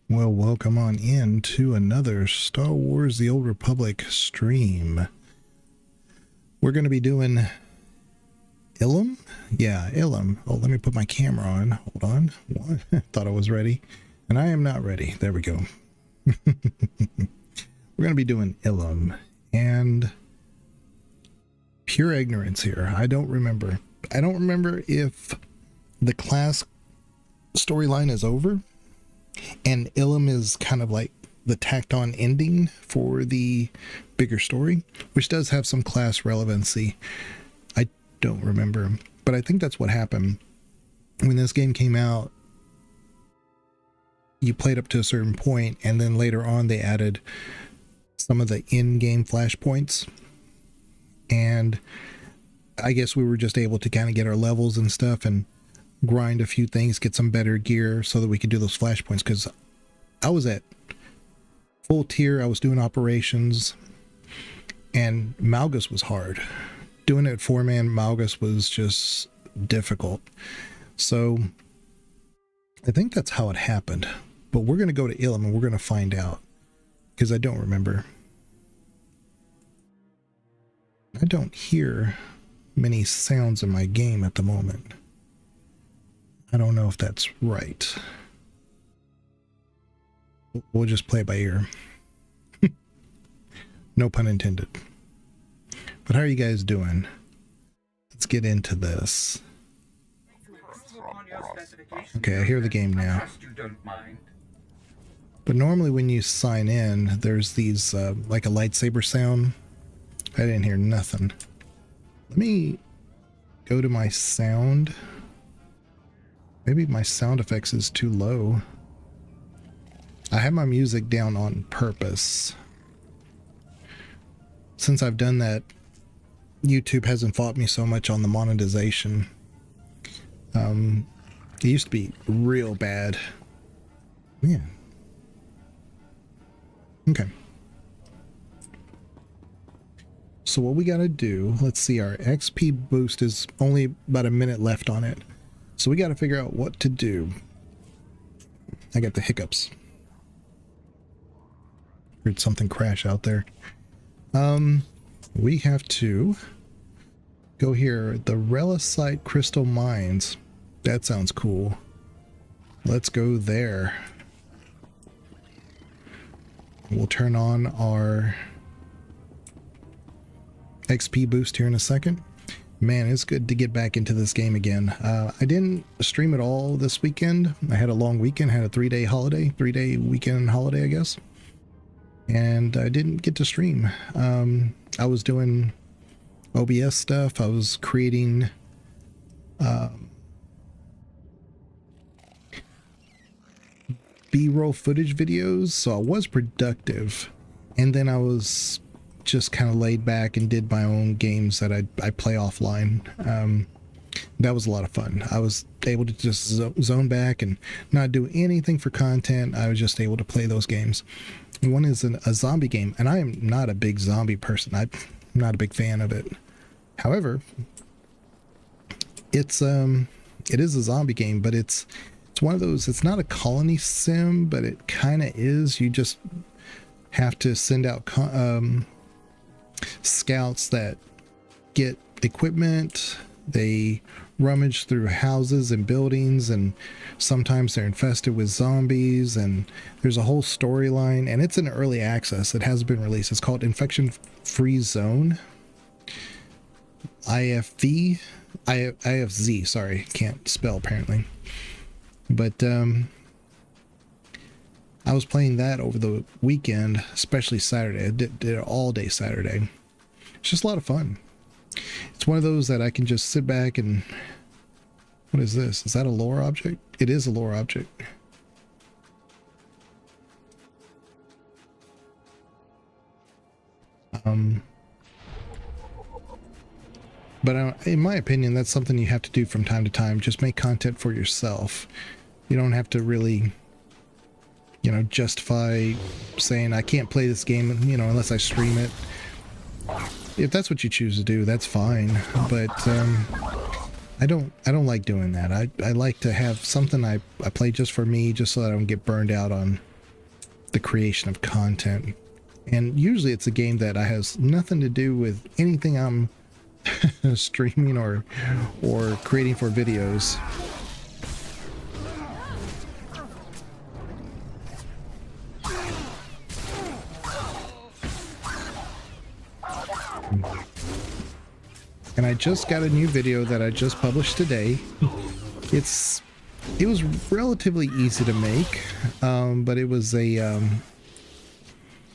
Well, welcome on in to another Star Wars The Old Republic stream. We're going to be doing Ilum? Yeah, Ilum. Oh, let me put my camera on. Hold on. What? Thought I was ready. And I am not ready. There we go. We're going to be doing Ilum. And pure ignorance here. I don't remember. I don't remember if the class storyline is over. And Ilum is kind of like the tacked on ending for the bigger story, which does have some class relevancy. I don't remember, but I think that's what happened. When this game came out, you played up to a certain point, and then later on they added some of the in-game flashpoints. And I guess we were just able to kind of get our levels and stuff and grind a few things, get some better gear so that we could do those flashpoints, because I was at full tier. I was doing operations, and Malgus was hard. Doing it 4-man Malgus was just difficult. So I think that's how it happened. But we're going to go to Ilum and we're going to find out, because I don't remember. I don't hear many sounds in my game at the moment. I don't know if that's right. We'll just play it by ear. No pun intended. But how are you guys doing? Let's get into this. Okay, I hear the game now. But normally when you sign in, there's these, like a lightsaber sound. I didn't hear nothing. Let me go to my sound. Maybe my sound effects is too low. I have my music down on purpose. Since I've done that, YouTube hasn't fought me so much on the monetization. It used to be real bad. Yeah. Okay. So what we gotta do, let's see, our XP boost is only about a minute left on it. So we got to figure out what to do. I got the hiccups. Heard something crash out there. We have to go here. The Relicite Crystal Mines. That sounds cool. Let's go there. We'll turn on our XP boost here in a second. Man, it's good to get back into this game again. I didn't stream at all this weekend. I had a long weekend, had a 3-day holiday, 3-day weekend holiday, I guess. And I didn't get to stream. I was doing OBS stuff. I was creating B-roll footage videos, so I was productive. And then I was just kind of laid back and did my own games that I play offline. That was a lot of fun. I was able to just zone back and not do anything for content. I was just able to play those games. One is a zombie game, and I am not a big zombie person. I'm not a big fan of it. However, it is a zombie game, but it's one of those, it's not a colony sim, but it kind of is. You just have to send out scouts that get equipment. They rummage through houses and buildings, and sometimes they're infested with zombies, and there's a whole storyline, and it's in early access. It has been released. It's called Infection Free Zone. IFZ, sorry, can't spell apparently. But I was playing that over the weekend, especially Saturday. I did it all day Saturday. It's just a lot of fun. It's one of those that I can just sit back and... What is this? Is that a lore object? It is a lore object. But in my opinion, that's something you have to do from time to time. Just make content for yourself. You don't have to really, you know, justify saying I can't play this game, you know, unless I stream it. If that's what you choose to do, that's fine. But I don't like doing that. I like to have something I play just for me, just so that I don't get burned out on the creation of content. And usually it's a game that has nothing to do with anything I'm streaming or creating for videos. And I just got a new video that I just published today. It was relatively easy to make, but it was a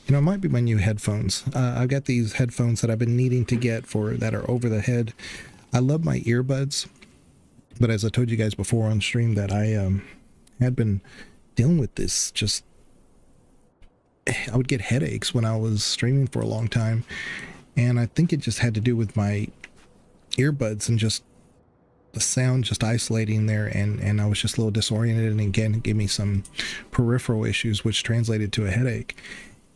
it might be my new headphones. I've got these headphones that I've been needing to get that are over the head. I love my earbuds, but as I told you guys before on stream that I had been dealing with this, I would get headaches when I was streaming for a long time, and I think it just had to do with my earbuds and just the sound just isolating there, and I was just a little disoriented, and again it gave me some peripheral issues which translated to a headache.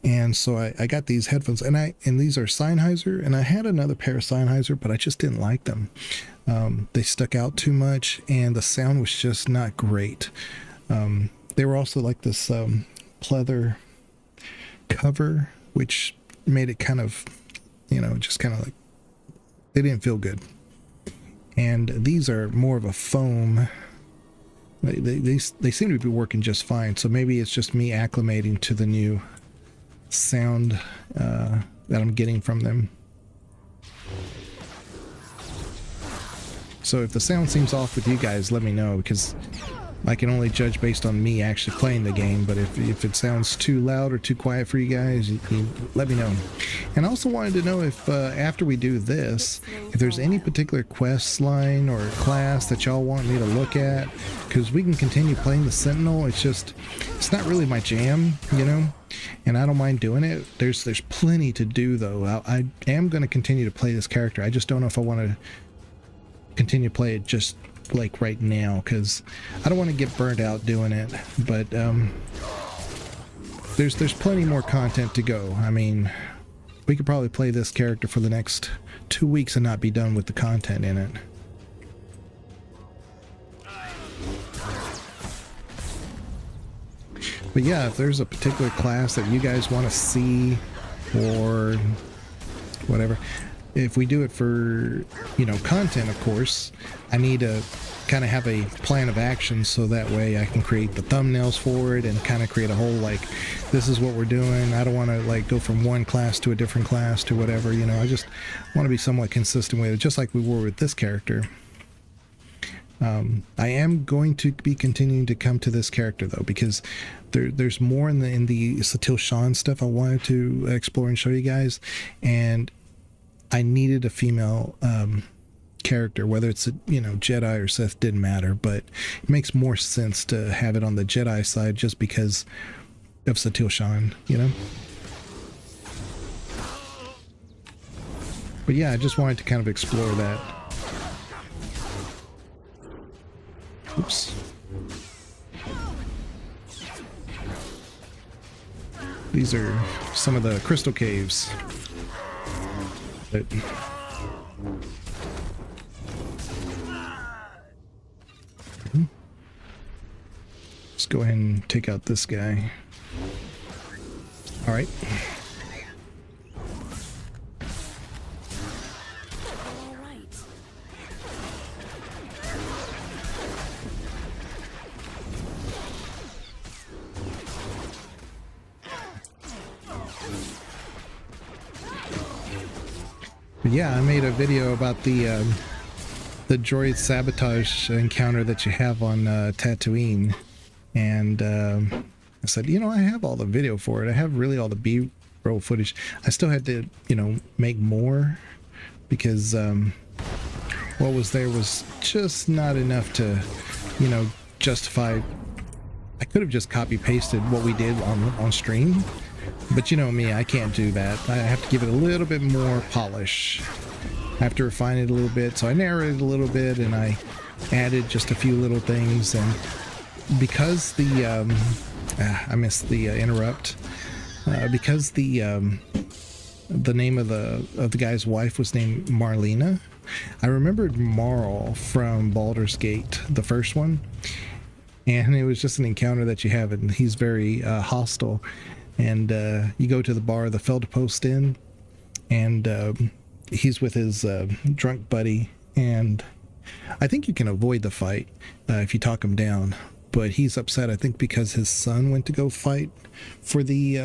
And so I got these headphones, and these are Sennheiser, and I had another pair of Sennheiser, but I just didn't like them. They stuck out too much, and the sound was just not great. They were also like this pleather cover, which made it kind of, just kind of like, they didn't feel good. And these are more of a foam. They seem to be working just fine, so maybe it's just me acclimating to the new sound that I'm getting from them. So if the sound seems off with you guys, let me know, because I can only judge based on me actually playing the game. But if it sounds too loud or too quiet for you guys, you let me know. And I also wanted to know if after we do this, if there's any particular quest line or class that y'all want me to look at, because we can continue playing the Sentinel. It's not really my jam, and I don't mind doing it. There's plenty to do though. I am going to continue to play this character. I just don't know if I want to continue to play it just like right now, because I don't want to get burned out doing it. But there's plenty more content to go. I mean, we could probably play this character for the next 2 weeks and not be done with the content in it. But yeah, if there's a particular class that you guys want to see or whatever, if we do it for, content, of course, I need to kind of have a plan of action, so that way I can create the thumbnails for it and kind of create a whole, this is what we're doing. I don't want to go from one class to a different class to whatever, I just want to be somewhat consistent with it, just like we were with this character. I am going to be continuing to come to this character though, because there's more in the Bastila Shan stuff I wanted to explore and show you guys, and I needed a female character, whether it's Jedi or Sith, didn't matter, but it makes more sense to have it on the Jedi side just because of Bastila Shan, But yeah, I just wanted to kind of explore that. Oops. These are some of the crystal caves. But let's go ahead and take out this guy. All right. Yeah, I made a video about the droid sabotage encounter that you have on Tatooine, and I said, I have all the video for it. I have really all the B-roll footage. I still had to, make more, because what was there was just not enough to, justify. I could have just copy-pasted what we did on stream. But me, I can't do that. I have to give it a little bit more polish. I have to refine it a little bit. So I narrated a little bit, and I added just a few little things. And because the I missed the interrupt. Because the name of the guy's wife was named Marlena, I remembered Marl from Baldur's Gate, the first one. And it was just an encounter that you have, and he's very hostile. and you go to the bar, the Feldpost Inn, and he's with his drunk buddy, and I think you can avoid the fight if you talk him down, but he's upset, I think, because his son went to go fight for the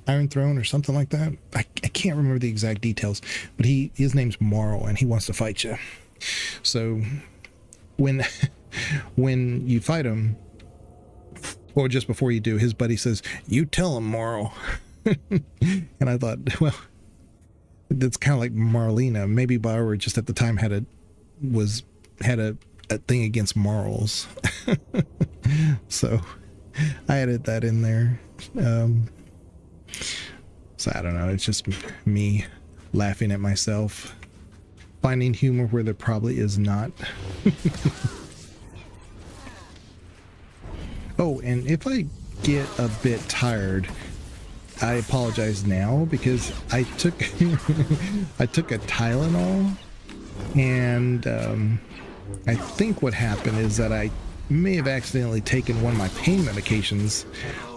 Iron Throne or something like that. I can't remember the exact details, but his name's Marl, and he wants to fight you. So when you fight him, or just before you do, his buddy says, "You tell him, Marl." And I thought, well, that's kind of like Marlena. Maybe Bioware just at the time had a thing against Marls. So I added that in there. So I don't know, it's just me laughing at myself, finding humor where there probably is not. Oh, and if I get a bit tired, I apologize now, because I took I took a Tylenol, and I think what happened is that I may have accidentally taken one of my pain medications,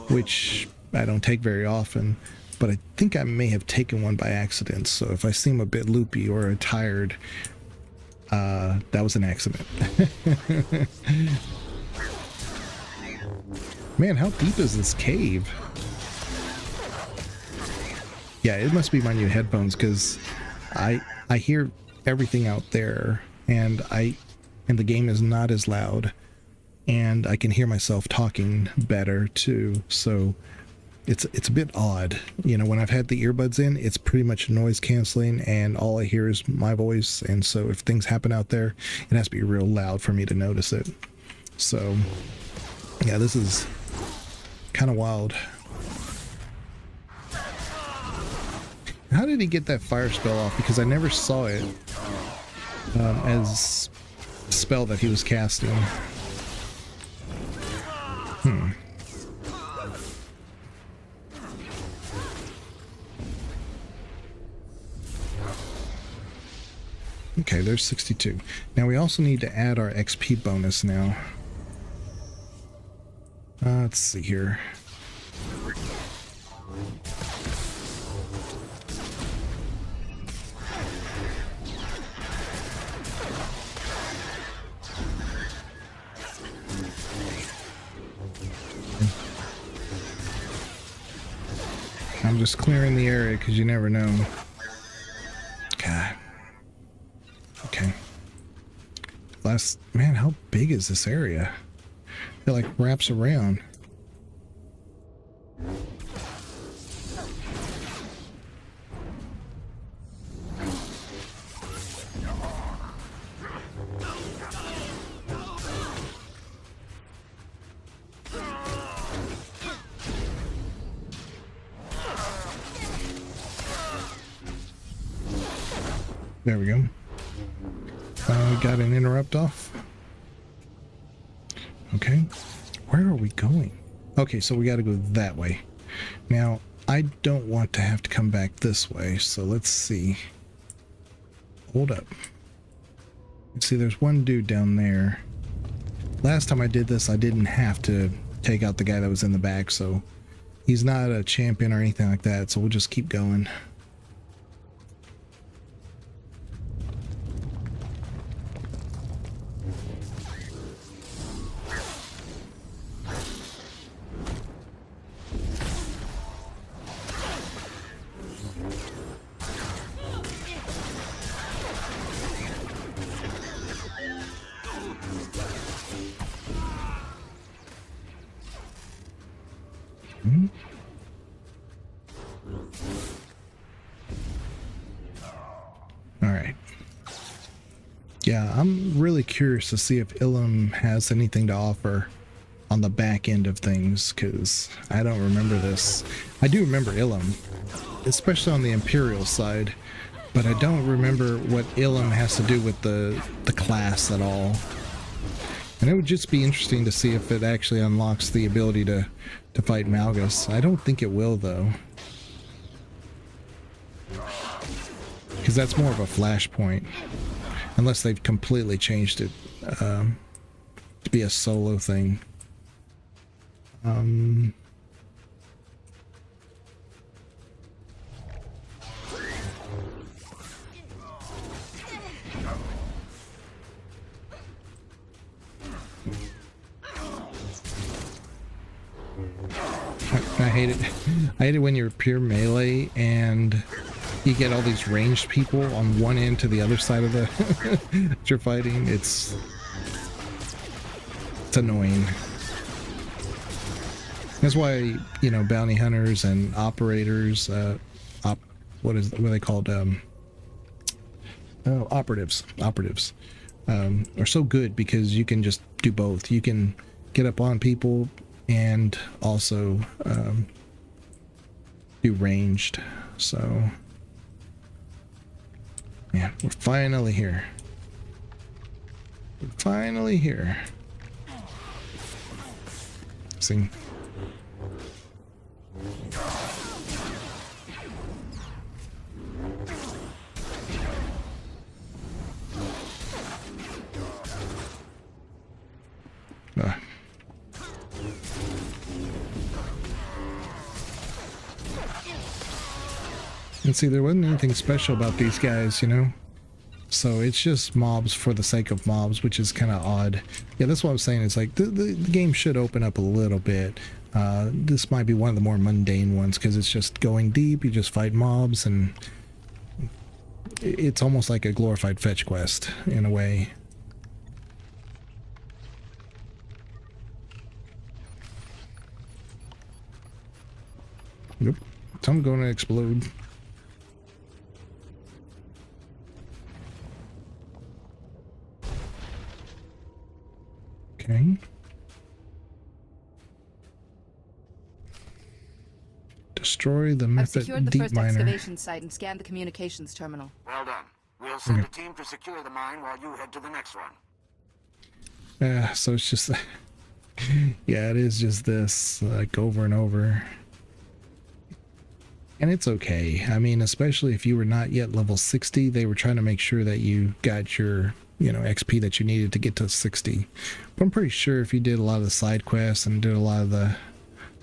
which I don't take very often, but I think I may have taken one by accident. So if I seem a bit loopy or tired, that was an accident. Man, how deep is this cave? Yeah, it must be my new headphones, because I hear everything out there, and the game is not as loud, and I can hear myself talking better too. So it's a bit odd, you know. When I've had the earbuds in, it's pretty much noise canceling, and all I hear is my voice. And so if things happen out there, it has to be real loud for me to notice it. So yeah, this is kind of wild. How did he get that fire spell off? Because I never saw it as a spell that he was casting. Okay, there's 62. Now we also need to add our XP bonus now. Let's see here. I'm just clearing the area because you never know. God. Okay. Man, how big is this area? It like wraps around. There we go. Got an interrupt off. Okay. Where are we going? Okay, so we got to go that way. Now, I don't want to have to come back this way, so let's see. Hold up. Let's see, there's one dude down there. Last time I did this, I didn't have to take out the guy that was in the back, so he's not a champion or anything like that, so we'll just keep going. Alright. Yeah, I'm really curious to see if Ilum has anything to offer on the back end of things, because I don't remember this. I do remember Ilum, especially on the Imperial side, but I don't remember what Ilum has to do with the class at all. And it would just be interesting to see if it actually unlocks the ability to fight Malgus. I don't think it will, though, because that's more of a flashpoint, unless they've completely changed it to be a solo thing. I hate it. I hate it when you're pure melee and you get all these ranged people on one end to the other side of the that you're fighting. It's annoying. That's why, you know, bounty hunters and operators, what are they called? Operatives are so good, because you can just do both. You can get up on people and also do ranged. So yeah, we're finally here. We're finally here. See. And see, there wasn't anything special about these guys, you know? So it's just mobs for the sake of mobs, which is kind of odd. Yeah, that's what I'm saying. It's like the game should open up a little bit. This might be one of the more mundane ones, because it's just going deep. You just fight mobs, and it's almost like a glorified fetch quest in a way. Nope. I'm going to explode. Okay. Destroy the method deep miner. I've secured the first excavation site and scanned the communications terminal. Well done. We'll send a team to secure the mine while you head to the next one. So it's just, yeah, it is just this, like, over and over. And it's okay. I mean, especially if you were not yet level 60, they were trying to make sure that you got your, you know, XP that you needed to get to 60. But I'm pretty sure if you did a lot of the side quests and did a lot of the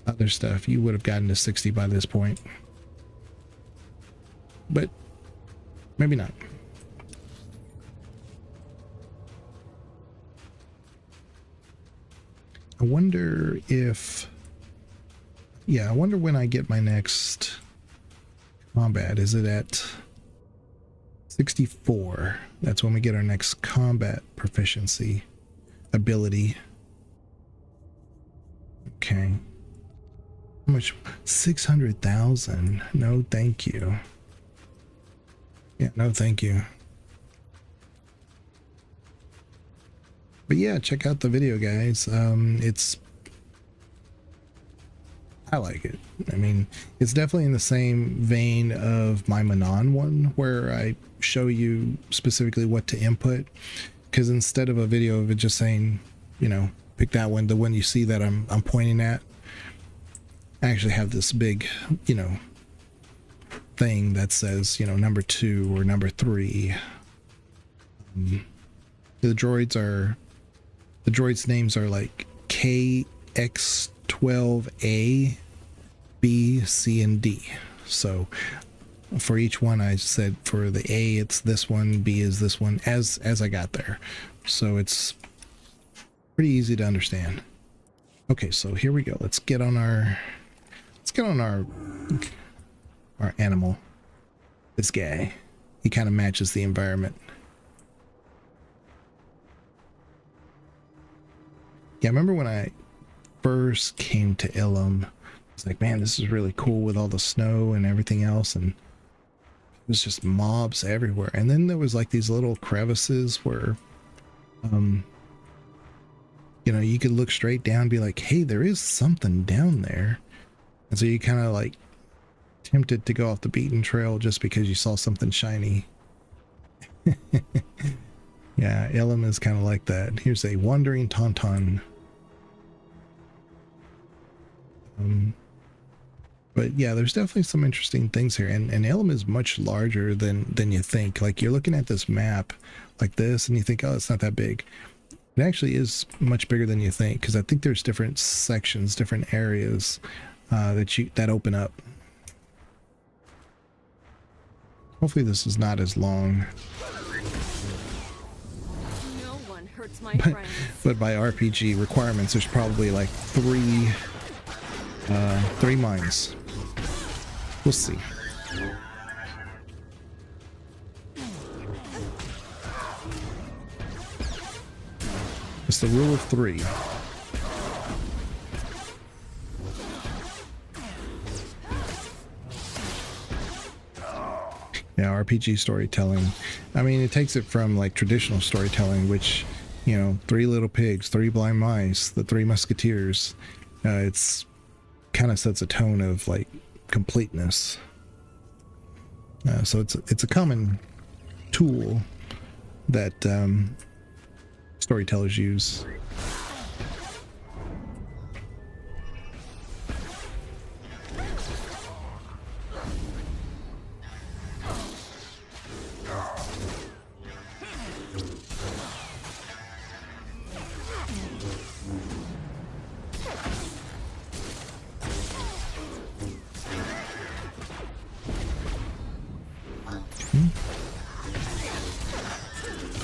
other stuff, you would have gotten to 60 by this point. But maybe not. I wonder if, yeah, I wonder when I get my next combat. Is it at 64? That's when we get our next combat proficiency ability. Okay. How much? 600,000. No, thank you. Yeah, no, thank you. But yeah, check out the video, guys. I like it. I mean, it's definitely in the same vein of my Manon one, where I show you specifically what to input. Because instead of a video of it just saying, you know, pick that one, the one you see that I'm pointing at, I actually have this big, you know, thing that says, you know, number 2 or number 3. The droids names are like KX12A, B, C, and D. So for each one, I said for the A, it's this one, B is this one, as I got there. So it's pretty easy to understand. Okay, so here we go. Let's get on our animal. This guy, he kind of matches the environment. Yeah, I remember when I first came to Ilum, I was like, man, this is really cool with all the snow and everything else, and it was just mobs everywhere. And then there was like these little crevices where, you know, you could look straight down and be like, hey, there is something down there. And so you kind of like tempted to go off the beaten trail just because you saw something shiny. Yeah, Ilum is kind of like that. Here's a wandering tauntaun. But yeah, there's definitely some interesting things here, and Ilum is much larger than you think. Like, you're looking at this map like this and you think, oh, it's not that big. It actually is much bigger than you think, because I think there's different sections, different areas that open up. Hopefully this is not as long. No one hurts my friends. But by RPG requirements, there's probably like 3 3 mines. We'll see. It's the rule of 3. Yeah, RPG storytelling. I mean, it takes it from like traditional storytelling, which, you know, 3 little pigs, 3 blind mice, the 3 musketeers. It's kind of sets a tone of like completeness. So it's a common tool that storytellers use.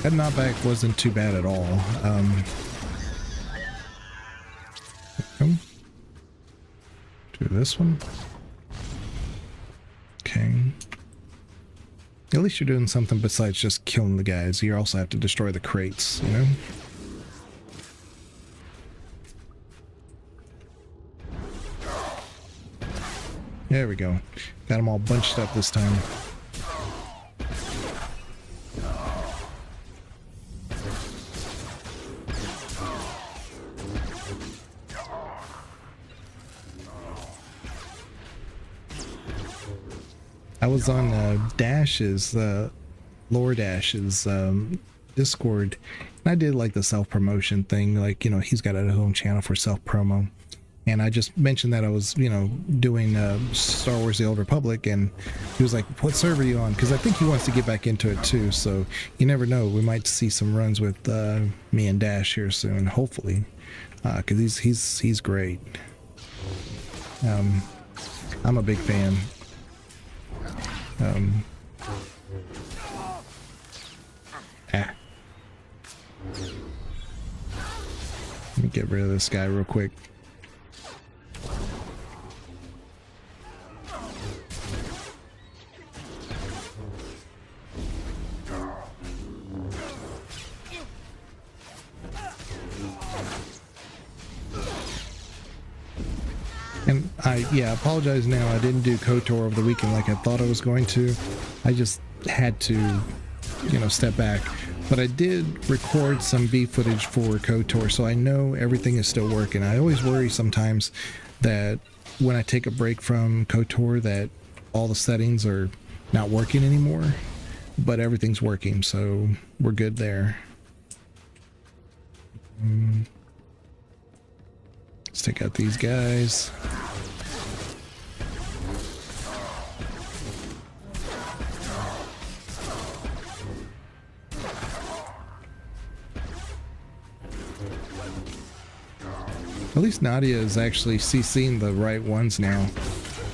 That knockback wasn't too bad at all. Do this one. Okay. At least you're doing something besides just killing the guys. You also have to destroy the crates, you know? There we go. Got them all bunched up this time. I was on Dash's, Lore Dash's Discord, and I did like the self-promotion thing. Like, you know, he's got his own channel for self-promo. And I just mentioned that I was, you know, doing Star Wars The Old Republic, and he was like, what server are you on? Because I think he wants to get back into it too, so you never know. We might see some runs with me and Dash here soon, hopefully, because he's great. I'm a big fan. Let me get rid of this guy real quick. And I apologize now. I didn't do KOTOR over the weekend like I thought I was going to. I just had to, you know, step back. But I did record some B footage for KOTOR, so I know everything is still working. I always worry sometimes that when I take a break from KOTOR that all the settings are not working anymore. But everything's working, so we're good there. Let's take out these guys. At least Nadia is actually CCing the right ones now.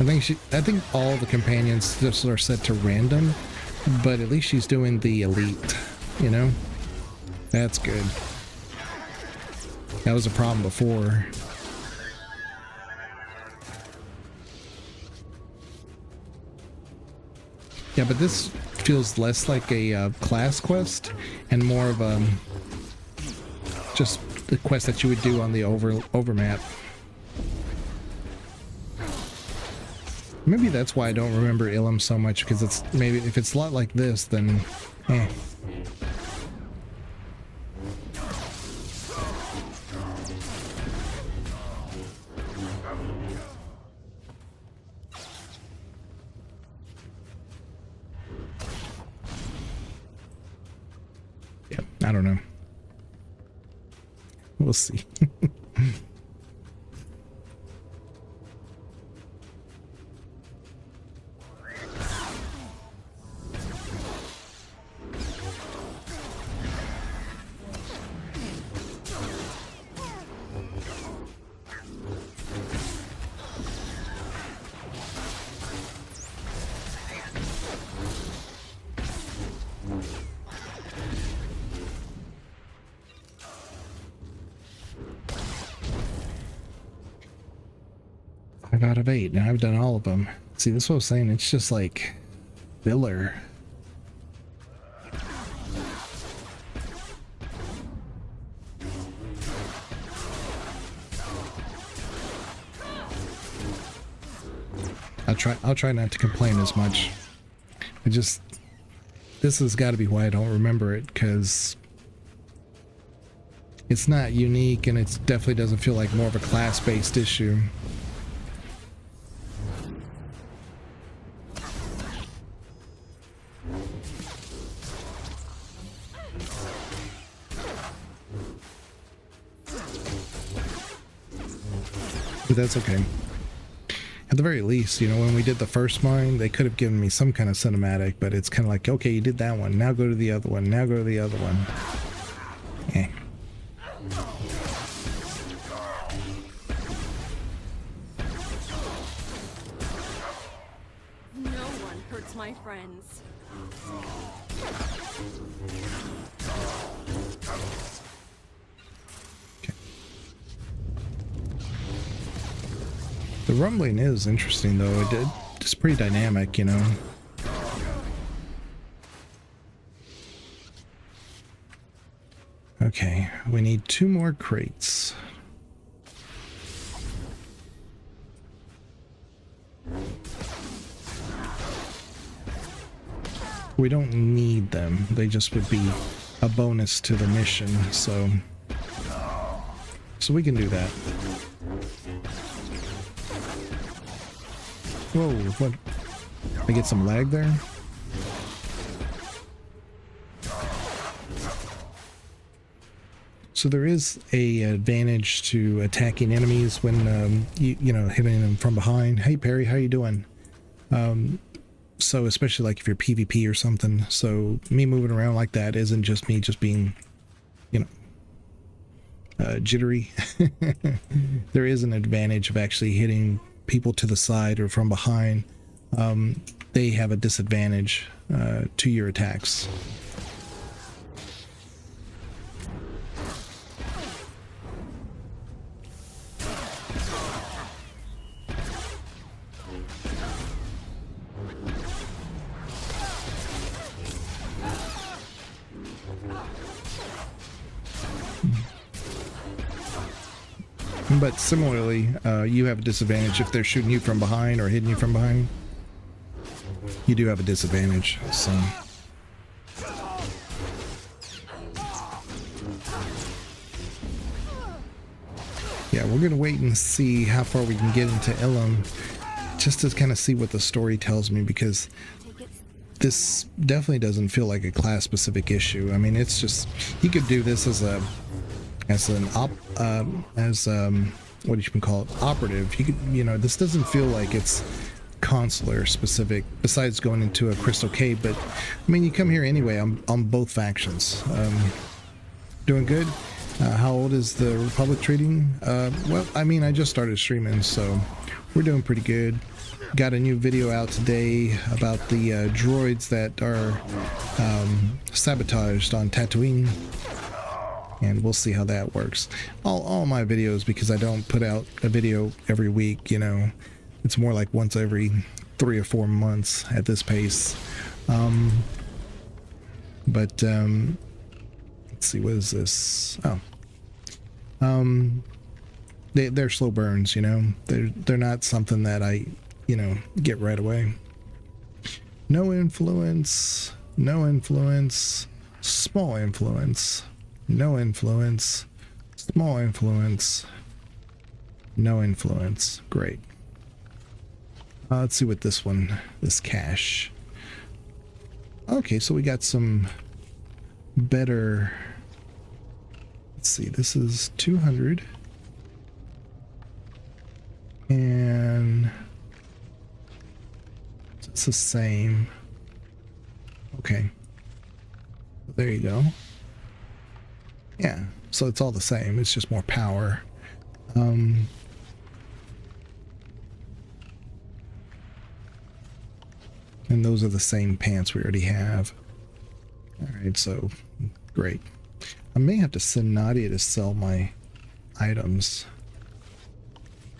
I think all the companions just are set to random, but at least she's doing the elite, you know? That's good. That was a problem before. Yeah, but this feels less like a class quest and more of a just the quest that you would do on the overmap. Maybe that's why I don't remember Ilum so much, because it's maybe if it's a lot like this, then eh. Yeah, I don't know. We'll see. 5 out of 8. Now I've done all of them. See, this is what I was saying. It's just like filler. I'll try not to complain as much. This has got to be why I don't remember it, because it's not unique and it definitely doesn't feel like more of a class-based issue. But that's okay. At the very least, you know, when we did the first mine, they could have given me some kind of cinematic, but it's kind of like, okay, you did that one, now go to the other one, now go to the other one. Eh. No one hurts my friends. The rumbling is interesting, though. It's pretty dynamic, you know. Okay, we need 2 more crates. We don't need them. They just would be a bonus to the mission, so we can do that. Whoa, what? I get some lag there? So there is a advantage to attacking enemies when, you know, hitting them from behind. Hey Perry, how you doing? So especially like if you're PvP or something. So me moving around like that isn't just me just being, you know, jittery. There is an advantage of actually hitting people to the side or from behind. They have a disadvantage to your attacks. But similarly, you have a disadvantage if they're shooting you from behind or hitting you from behind. You do have a disadvantage, so. Yeah, we're gonna wait and see how far we can get into Ilum, just to kind of see what the story tells me, because this definitely doesn't feel like a class-specific issue. I mean, it's just, you could do this as what do you call it, operative. You could, you know, this doesn't feel like it's consular specific, besides going into a crystal cave. But I mean, you come here anyway on both factions. Doing good. How old is the Republic trading? Well, I mean, I just started streaming, so we're doing pretty good. Got a new video out today about the droids that are sabotaged on Tatooine. And we'll see how that works. All my videos, because I don't put out a video every week, you know, it's more like once every 3 or 4 months at this pace. Let's see, what is this? Oh, they're slow burns, you know. They're not something that I, you know, get right away. No influence, no influence, small influence. No influence, small influence, no influence. Great. Let's see what this cache. Okay, so we got some better. Let's see, this is 200. And it's the same. Okay. There you go. Yeah, so it's all the same, it's just more power. And those are the same pants we already have. Alright, so great. I may have to send Nadia to sell my items.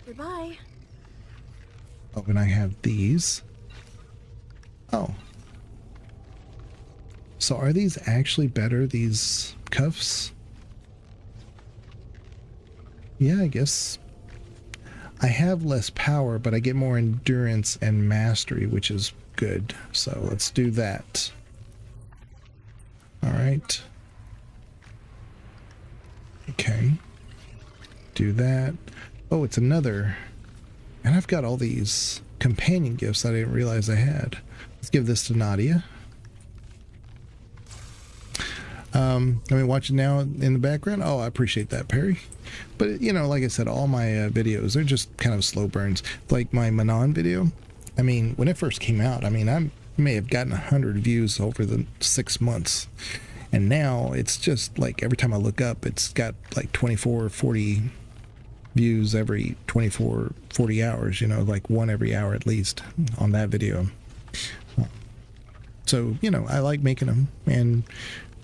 Goodbye. Oh, and I have these. Oh. So are these actually better, these cuffs? Yeah, I guess. I have less power, but I get more endurance and mastery, which is good. So let's do that. All right. Okay. Do that. Oh, it's another. And I've got all these companion gifts I didn't realize I had. Let's give this to Nadia. I mean, watching now in the background. Oh, I appreciate that, Perry. But, you know, like I said, all my videos, they're just kind of slow burns. Like my Manon video. I mean, when it first came out, I mean, I may have gotten 100 views over the 6 months. And now it's just like every time I look up, it's got like 24 or 40 views every 24, 40 hours, you know, like one every hour at least on that video. So, you know, I like making them, and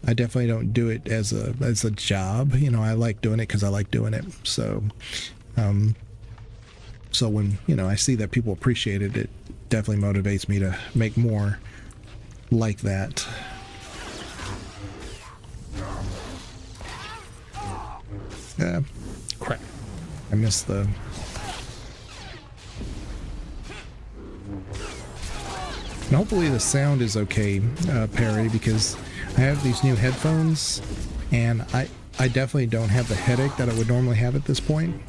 I definitely don't do it as a job. You know, I like doing it because I like doing it. So, so when, you know, I see that people appreciate it, it definitely motivates me to make more like that. Crap. I missed the... And hopefully the sound is okay, Perry, because I have these new headphones, and I definitely don't have the headache that I would normally have at this point.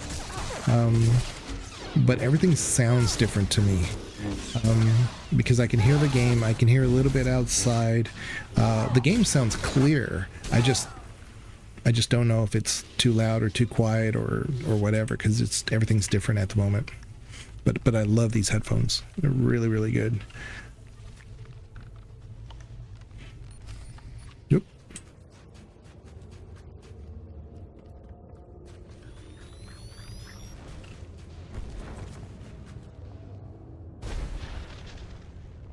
But everything sounds different to me. Because I can hear the game, I can hear a little bit outside. The game sounds clear. I just don't know if it's too loud or too quiet or whatever, because everything's different at the moment. But I love these headphones. They're really, really good. Yep.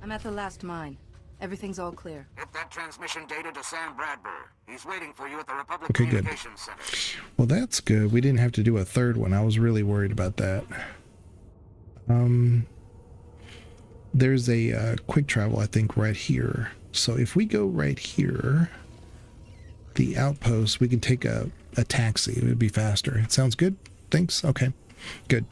I'm at the last mine. Everything's all clear. Get that transmission data to Sam Bradbury. He's waiting for you at the Republic Okay, good. Communications Center. Well, that's good. We didn't have to do a third one. I was really worried about that. There's a quick travel, I think, right here. So if we go right here, the outpost, we can take a taxi. It would be faster. It sounds good? Thanks? Okay, good.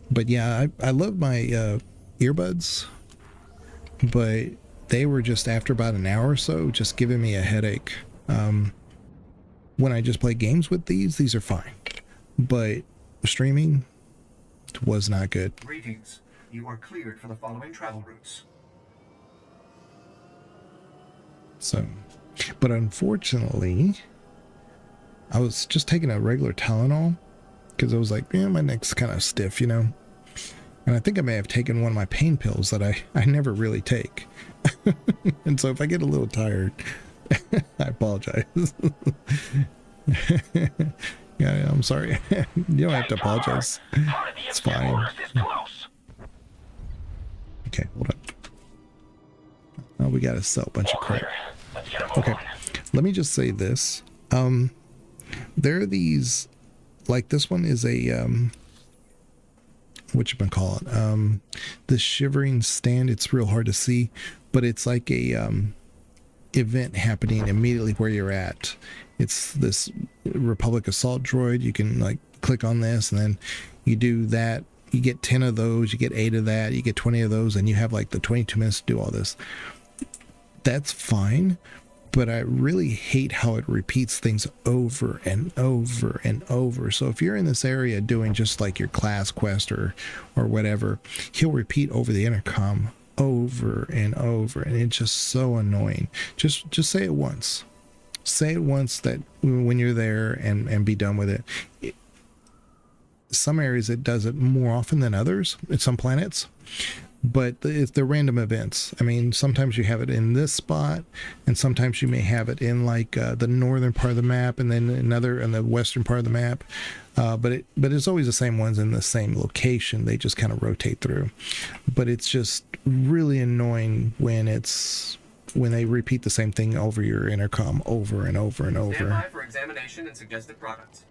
But yeah, I love my earbuds, but they were just, after about an hour or so, just giving me a headache. When I just play games with these are fine. But streaming was not good. Greetings. You are cleared for the following travel routes. So, but unfortunately, I was just taking a regular Tylenol because I was like, yeah, my neck's kind of stiff, you know. And I think I may have taken one of my pain pills that I never really take. And so if I get a little tired, I apologize. Yeah, I'm sorry. You don't have to apologize. It's fine. Okay, hold up. Oh, we gotta sell a bunch of crap. Okay, let me just say this. There are these, like this one is a whatchamacallit, the shivering stand. It's real hard to see, but it's like a event happening immediately where you're at. It's this Republic assault droid. You can like click on this, and then you do that. You get 10 of those, you get 8 of that, you get 20 of those, and you have like the 22 minutes to do all this. That's fine, but I really hate how it repeats things over and over and over. So if you're in this area doing just like your class quest or whatever, he'll repeat over the intercom over and over, and it's just so annoying. Just say it once. Say it once that when you're there, and be done with it. Some areas it does it more often than others at some planets, but it's the random events. I mean, sometimes you have it in this spot, and sometimes you may have it in like the northern part of the map, and then another in the western part of the map. But it's always the same ones in the same location. They just kind of rotate through. But it's just really annoying when they repeat the same thing over your intercom over and over and over. Stand by for examination and suggested products.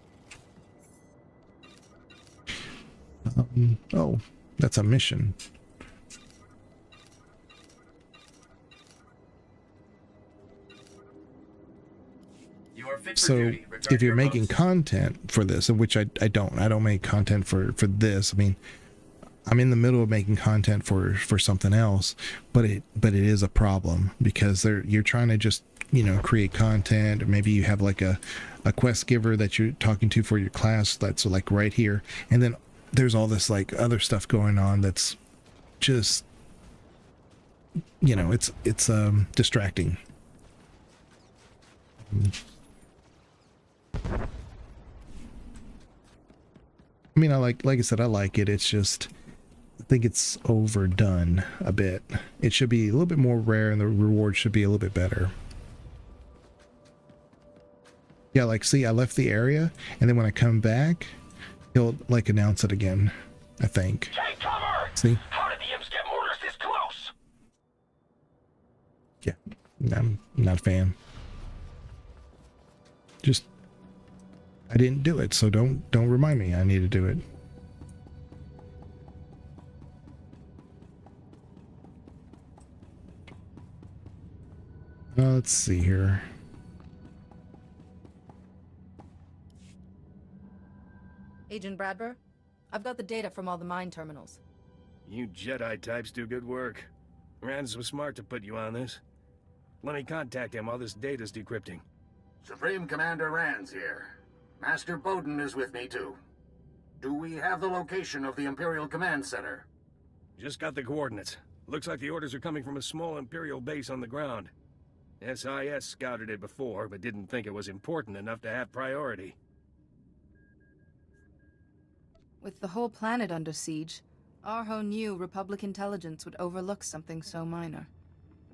Oh, that's a mission. You are fit for So duty. Return if to you're your making posts. content for this, of which I don't make content for this. I mean, I'm in the middle of making content for something else, but it is a problem because you're trying to just, create content, or maybe you have like a quest giver that you're talking to for your class that's like right here, and then there's all this like other stuff going on that's just, it's distracting. I mean, like I said, I like it. It's just, I think it's overdone a bit. It should be a little bit more rare, and the reward should be a little bit better. Yeah, like, see, I left the area, and then when I come back, he'll like announce it again, I think. Take cover! See? How did the imps get mortars this close? Yeah, I'm not a fan. Just, I didn't do it, so don't remind me I need to do it. Let's see here. Agent Bradber, I've got the data from all the mine terminals. You Jedi types do good work. Rand was smart to put you on this. Let me contact him while this data's decrypting. Supreme Commander Rand's here. Master Bowden is with me, too. Do we have the location of the Imperial Command Center? Just got the coordinates. Looks like the orders are coming from a small Imperial base on the ground. SIS scouted it before, but didn't think it was important enough to have priority. With the whole planet under siege, Arho knew Republic intelligence would overlook something so minor.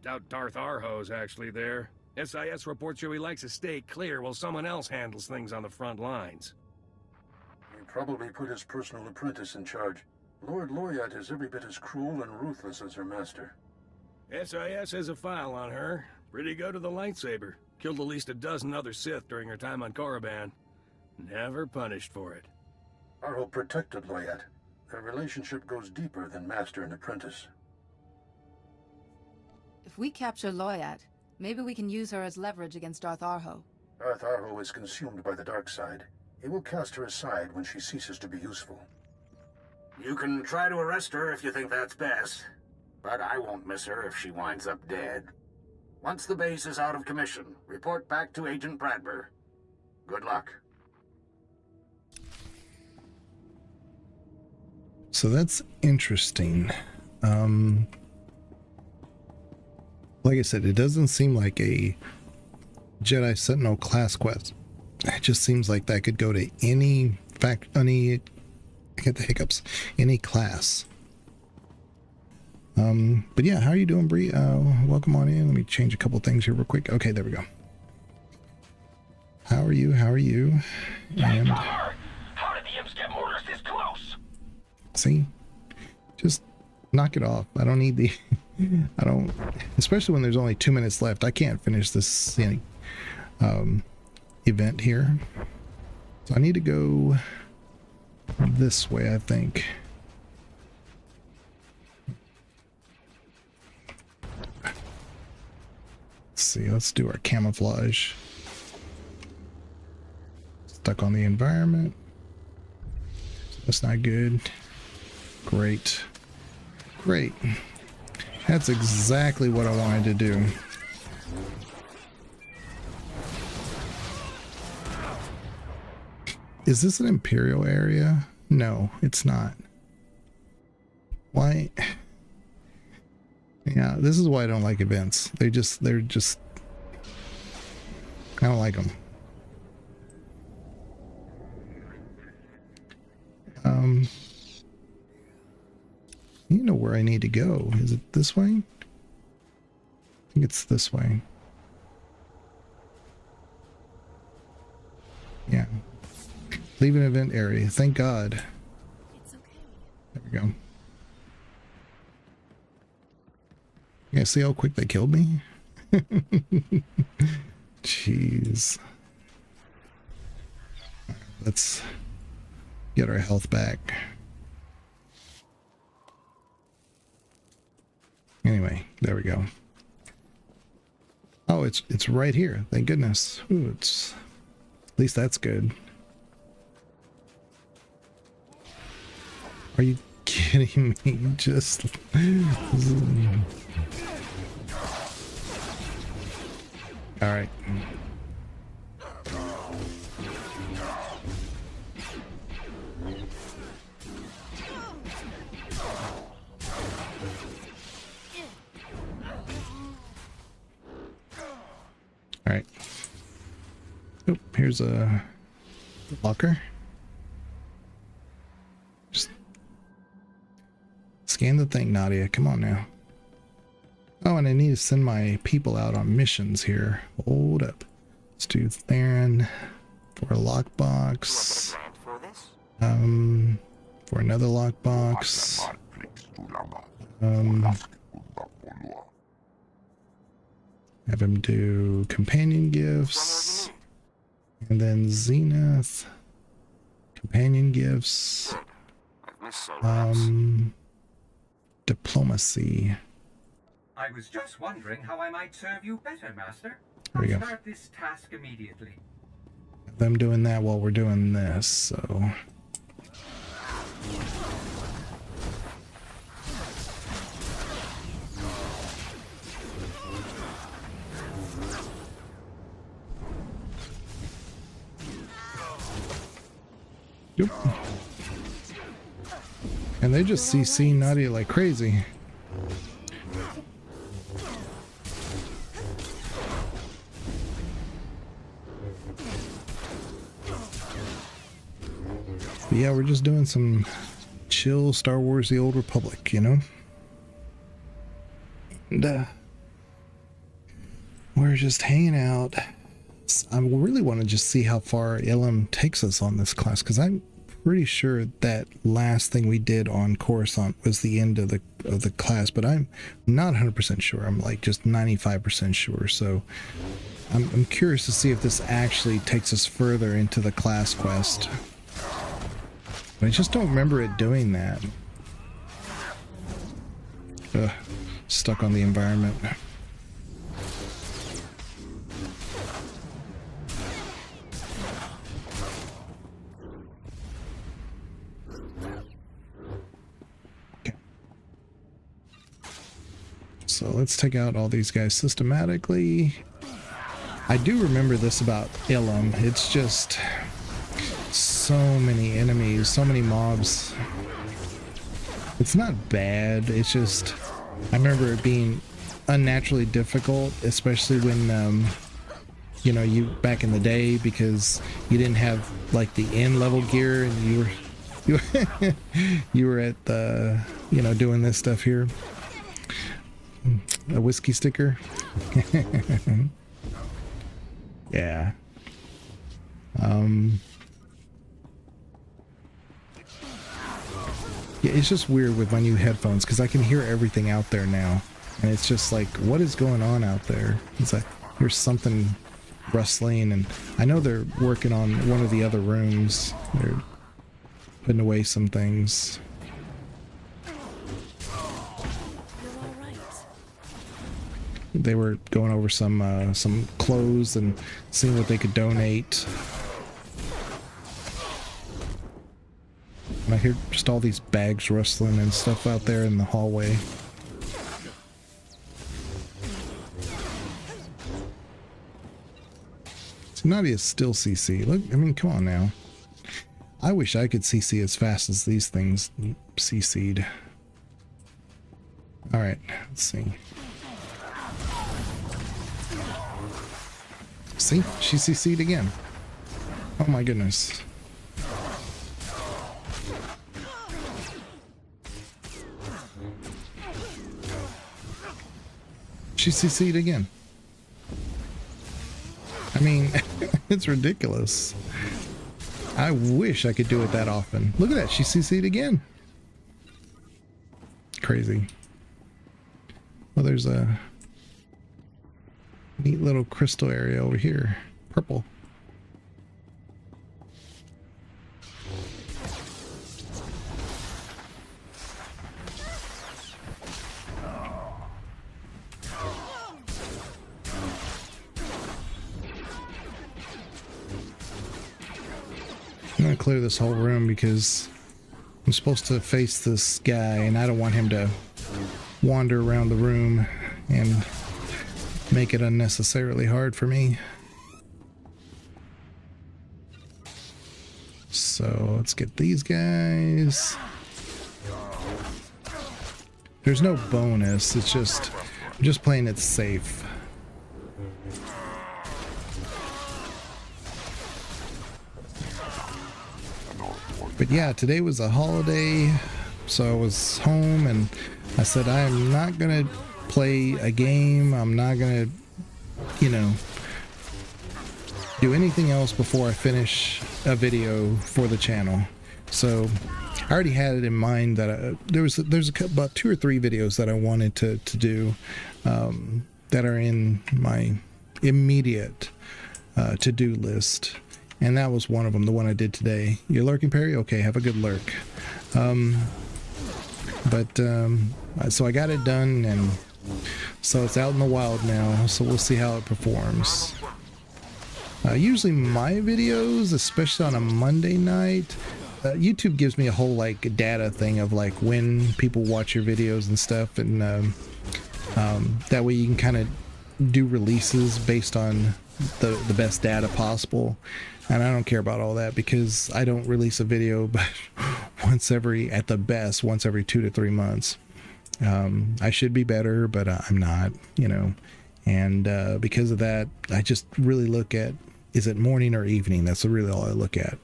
Doubt Darth Arho's actually there. SIS reports show he likes to stay clear while someone else handles things on the front lines. He probably put his personal apprentice in charge. Lord Loyat is every bit as cruel and ruthless as her master. SIS has a file on her. Pretty good with the lightsaber. Killed at least a dozen other Sith during her time on Korriban. Never punished for it. Arho protected Loyat. Their relationship goes deeper than master and apprentice. If we capture Loyat, maybe we can use her as leverage against Darth Arho. Darth Arho is consumed by the dark side. He will cast her aside when she ceases to be useful. You can try to arrest her if you think that's best, but I won't miss her if she winds up dead. Once the base is out of commission, report back to Agent Bradber. Good luck. So that's interesting. Like I said, it doesn't seem like a Jedi Sentinel class quest. It just seems like that could go to any I get the hiccups, any class. But yeah, how are you doing, Bree? Welcome on in. Let me change a couple things here real quick. Okay, there we go. How are you? And How did the imps get mortars this close? see, just knock it off. I don't need the I don't, especially when there's only 2 minutes left. I can't finish this event here, so I need to go this way, I think. Let's see, let's do our camouflage. Stuck on the environment. That's not good. Great. That's exactly what I wanted to do. Is this an Imperial area? No, it's not. Why? Yeah, this is why I don't like events. They're just, I don't like them. You know where I need to go. Is it this way? I think it's this way. Yeah. Leave an event area. Thank God. It's okay. There we go. Yeah, see how quick they killed me? Jeez. Let's get our health back. Anyway, there we go. Oh, it's right here. Thank goodness. Ooh, it's at least that's good. Are you kidding me? Just all right. All right. Oh, here's a locker. Just scan the thing, Nadia. Come on now. Oh, and I need to send my people out on missions here. Hold up. Let's do Theron for a lockbox. For another lockbox. Have him do companion gifts. And then Zenith. Companion gifts. Diplomacy. I was just wondering how I might serve you better, Master. There we I'll go. start this task immediately. Them doing that while we're doing this, so. Yep. And they just CC Nadia like crazy. But yeah, we're just doing some chill Star Wars The Old Republic, you know? And we're just hanging out. I really want to just see how far Ilum takes us on this class, because I'm pretty sure that last thing we did on Coruscant was the end of the class, but I'm not 100% sure. I'm like just 95% sure. So I'm curious to see if this actually takes us further into the class quest. I just don't remember it doing that. Ugh, stuck on the environment. Okay. So let's take out all these guys systematically. I do remember this about Ilum. It's just so many enemies, so many mobs. It's not bad, it's just I remember it being unnaturally difficult, especially when you know, you back in the day, because you didn't have like the end level gear and you were at the, you know, doing this stuff here. A whiskey sticker. Yeah. Yeah, it's just weird with my new headphones because I can hear everything out there now. And it's just like, what is going on out there? It's like, there's something rustling, and I know they're working on one of the other rooms. They're putting away some things. They were going over some clothes and seeing what they could donate. And I hear just all these bags rustling and stuff out there in the hallway. So Nadia's still CC. Look, I mean, come on now. I wish I could CC as fast as these things CC'd. Alright, let's see. See? She CC'd again. Oh my goodness. She CC'd again. I mean, it's ridiculous. I wish I could do it that often. Look at that, she CC'd again. Crazy. Well, there's a neat little crystal area over here. Purple. I'm gonna clear this whole room because I'm supposed to face this guy and I don't want him to wander around the room and make it unnecessarily hard for me. So let's get these guys. There's no bonus, it's just I'm just playing it safe. But yeah, today was a holiday, so I was home and I said I'm not gonna play a game, I'm not gonna, you know, do anything else before I finish a video for the channel. So I already had it in mind that there's about 2 or 3 videos that I wanted to do that are in my immediate to-do list, and that was one of them, the one I did today. You're lurking, Perry? Okay, have a good lurk. So I got it done, and so it's out in the wild now, so we'll see how it performs. Usually my videos, especially on a Monday night, YouTube gives me a whole like data thing of like when people watch your videos and stuff, and that way you can kind of do releases based on the best data possible. And I don't care about all that because I don't release a video but once every 2 to 3 months. I should be better, but I'm not, you know, and because of that I just really look at, is it morning or evening? That's really all I look at.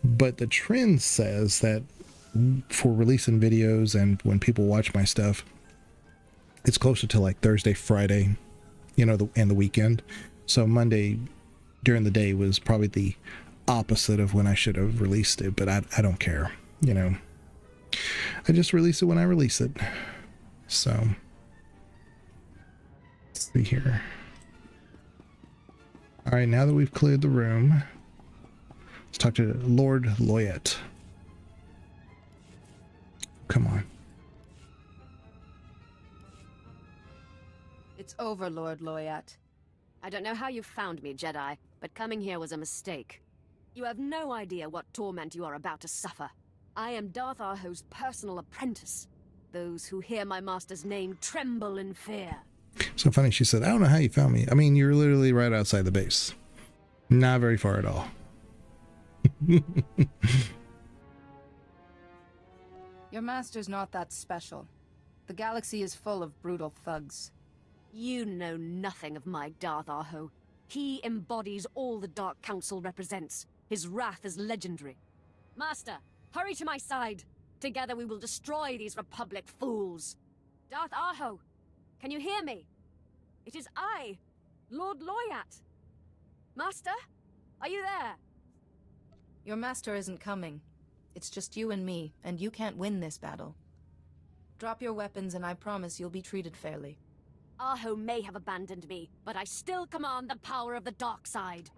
But the trend says that for releasing videos and when people watch my stuff, it's closer to like Thursday, Friday, you know, and the weekend. So Monday during the day was probably the opposite of when I should have released it, but I don't care, you know. I just release it when I release it. So let's see here. All right, now that we've cleared the room, let's talk to Lord Loyat. Come on. It's over, Lord Loyat. I don't know how you found me, Jedi, but coming here was a mistake. You have no idea what torment you are about to suffer. I am Darth Arho's personal apprentice. Those who hear my master's name tremble in fear. So funny, she said, I don't know how you found me. I mean, you're literally right outside the base. Not very far at all. Your master's not that special. The galaxy is full of brutal thugs. You know nothing of my Darth Arho. He embodies all the Dark Council represents. His wrath is legendary. Master, hurry to my side. Together we will destroy these Republic fools. Darth Arho, can you hear me? It is I, Lord Loyat. Master, are you there? Your master isn't coming. It's just you and me, and you can't win this battle. Drop your weapons and I promise you'll be treated fairly. Arho may have abandoned me, but I still command the power of the dark side.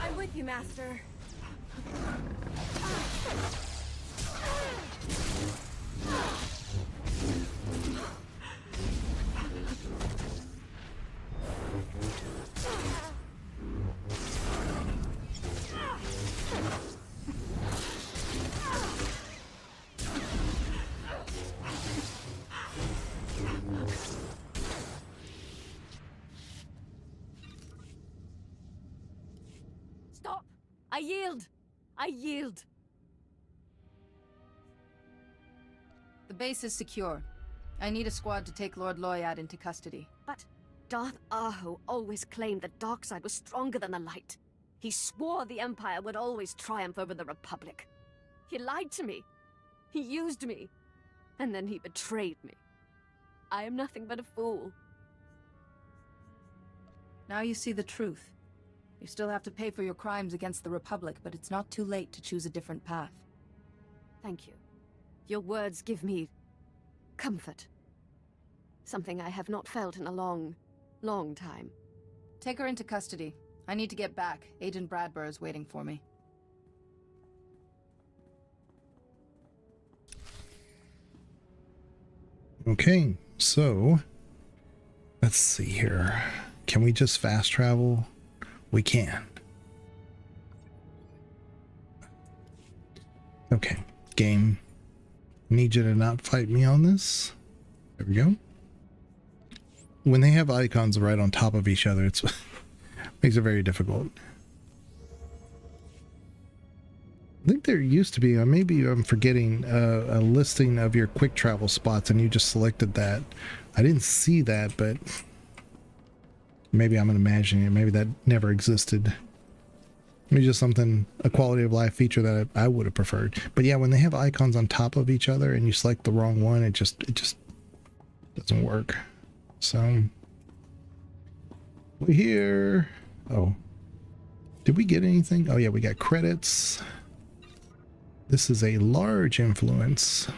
I'm with you, Master. Stop! I yield! I yield! The base is secure. I need a squad to take Lord Loyat into custody. But Darth Arho always claimed the dark side was stronger than the light. He swore the Empire would always triumph over the Republic. He lied to me. He used me. And then he betrayed me. I am nothing but a fool. Now you see the truth. You still have to pay for your crimes against the Republic, but it's not too late to choose a different path. Thank you. Your words give me comfort. Something I have not felt in a long, long time. Take her into custody. I need to get back. Agent Bradburr is waiting for me. Okay, so let's see here. Can we just fast travel? We can. Okay, game. Need you to not fight me on this. There we go. When they have icons right on top of each other, it's makes it very difficult. I think there used to be, maybe I'm forgetting, a listing of your quick travel spots and you just selected that. I didn't see that, but maybe I'm imagining it. Maybe that never existed. Maybe just something, a quality of life feature that I would have preferred. But yeah, when they have icons on top of each other and you select the wrong one, it just doesn't work. So we're here. Oh, did we get anything? Oh yeah, we got credits. This is a large influence.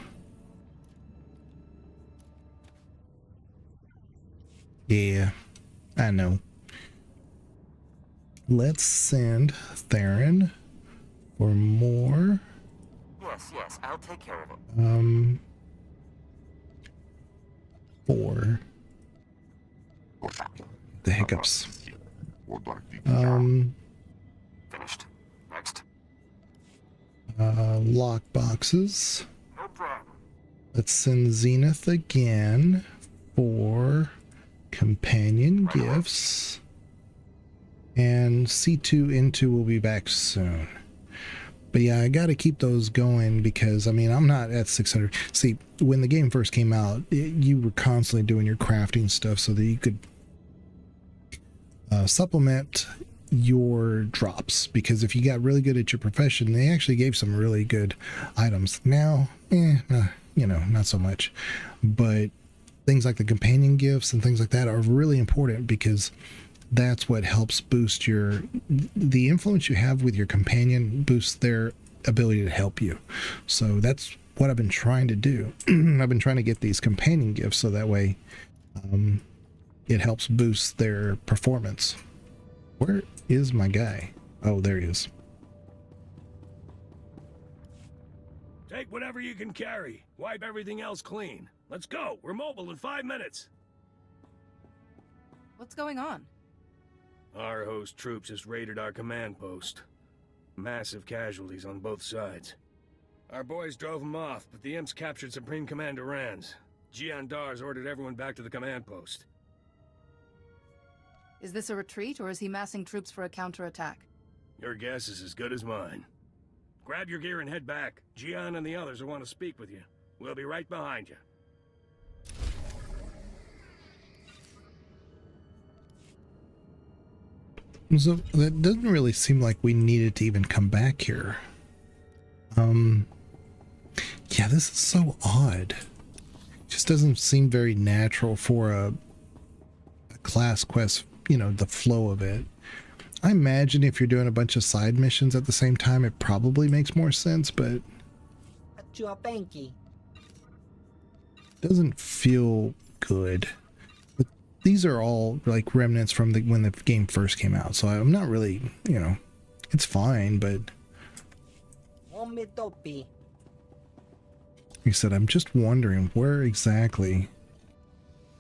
Yeah, I know. Let's send Theron for more. Yes, I'll take care of it. For the hiccups. Finished. Next. Lock boxes. No problem. Let's send Zenith again for companion gifts. And C2 N2 will be back soon. But yeah, I got to keep those going because, I mean, I'm not at 600. See, when the game first came out, you were constantly doing your crafting stuff so that you could supplement your drops. Because if you got really good at your profession, they actually gave some really good items. Now, you know, not so much. But things like the companion gifts and things like that are really important because that's what helps boost the influence you have with your companion boosts their ability to help you. So that's what I've been trying to do. I've been trying to get these companion gifts so that way it helps boost their performance. Where is my guy? Oh, there he is. Take whatever you can carry. Wipe everything else clean. Let's go. We're mobile in 5 minutes. What's going on? Our host troops just raided our command post. Massive casualties on both sides. Our boys drove them off, but the imps captured Supreme Commander Rans. Jiandar's ordered everyone back to the command post. Is this a retreat, or is he massing troops for a counterattack? Your guess is as good as mine. Grab your gear and head back. Jian and the others will want to speak with you. We'll be right behind you. So that doesn't really seem like we needed to even come back here. Yeah, this is so odd. Just doesn't seem very natural for a class quest, you know, the flow of it. I imagine if you're doing a bunch of side missions at the same time, it probably makes more sense, but doesn't feel good. But these are all like remnants from when the game first came out, so I'm not really, you know, it's fine, but like I said, I'm just wondering where exactly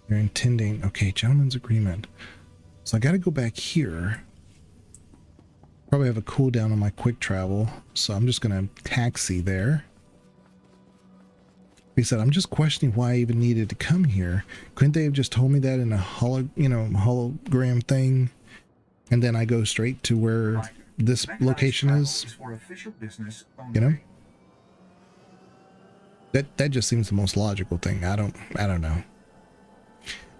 they're intending. Okay, gentleman's agreement. So I got to go back here. Probably have a cooldown on my quick travel, so I'm just going to taxi there. Like I said, I'm just questioning why I even needed to come here. Couldn't they have just told me that in a hologram thing, and then I go straight to where this location is? You know, that just seems the most logical thing. I don't know.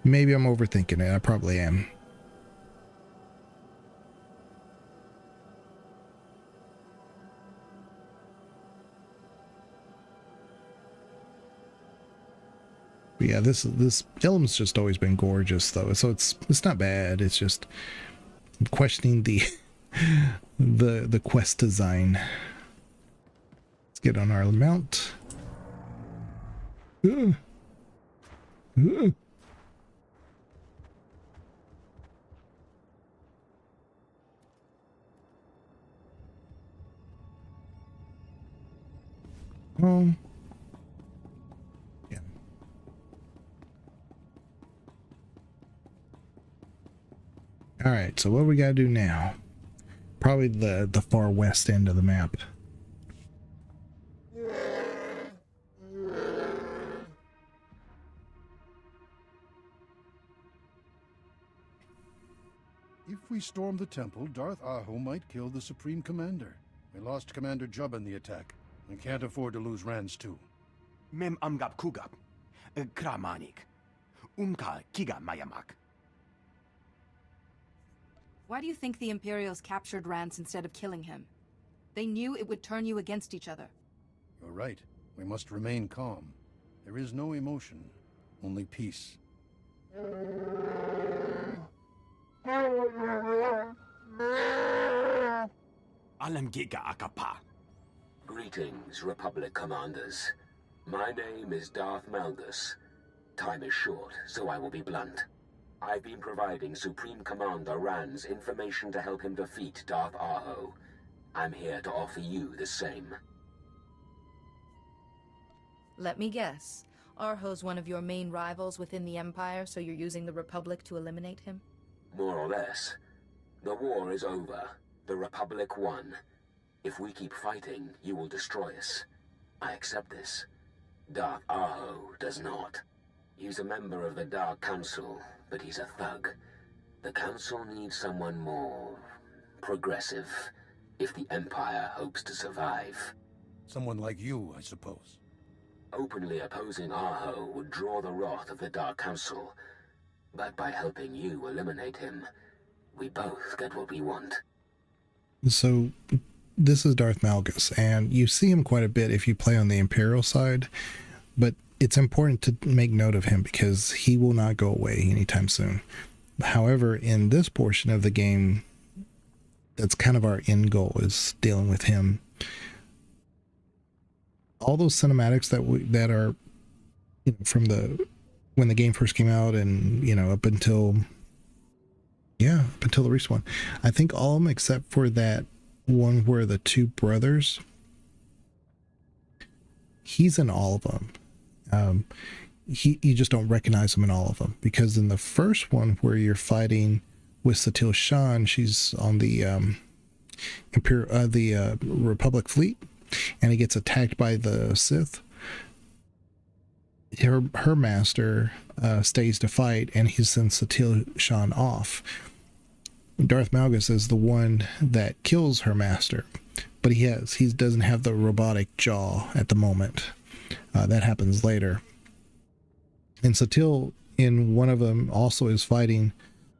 Maybe I'm overthinking it. I probably am. But yeah, this Ilm's just always been gorgeous though, so it's not bad. It's just I'm questioning the quest design. Let's get on our mount. Yeah. All right, so what we got to do now? Probably the far west end of the map. If we storm the temple, Darth Aho might kill the Supreme Commander. We lost Commander Jubb in the attack. We can't afford to lose Rans too. Mem amgap kugap. Kramanik. Umka kiga mayamak. Why do you think the Imperials captured Rance instead of killing him? They knew it would turn you against each other. You're right. We must remain calm. There is no emotion, only peace. Alam giga akapa. Greetings, Republic commanders. My name is Darth Malgus. Time is short, so I will be blunt. I've been providing Supreme Commander Rand's information to help him defeat Darth Aho. I'm here to offer you the same. Let me guess. Arho's one of your main rivals within the Empire, so you're using the Republic to eliminate him? More or less. The war is over. The Republic won. If we keep fighting, you will destroy us. I accept this. Darth Aho does not. He's a member of the Dark Council, but he's a thug. The Council needs someone more progressive, if the Empire hopes to survive. Someone like you, I suppose. Openly opposing Aho would draw the wrath of the Dark Council. But by helping you eliminate him, we both get what we want. So, this is Darth Malgus, and you see him quite a bit if you play on the Imperial side, but it's important to make note of him because he will not go away anytime soon. However, in this portion of the game, that's kind of our end goal, is dealing with him. All those cinematics that are, you know, from when the game first came out, and up until the recent one, I think all of them except for that one where the two brothers, he's in all of them. You just don't recognize him in all of them, because in the first one where you're fighting with Bastila Shan, she's on the Republic fleet, and he gets attacked by the Sith. Her master stays to fight, and he sends Bastila Shan off. Darth Malgus is the one that kills her master, but he doesn't have the robotic jaw at the moment. That happens later. And Satil in one of them also is fighting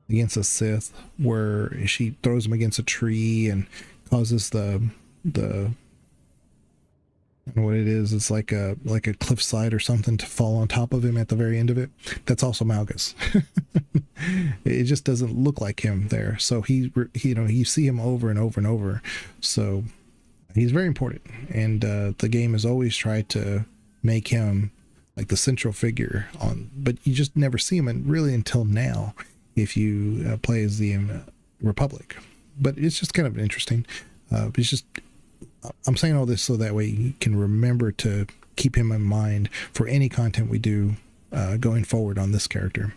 against a Sith, where she throws him against a tree and causes the I don't know what it is. It's like a cliffside or something to fall on top of him at the very end of it. That's also Malgus. It just doesn't look like him there. So you see him over and over and over. So he's very important, and the game has always tried to make him like the central figure but you just never see him, and really until now, if you play as the Republic. But it's just kind of interesting. It's just, I'm saying all this so that way you can remember to keep him in mind for any content we do going forward on this character.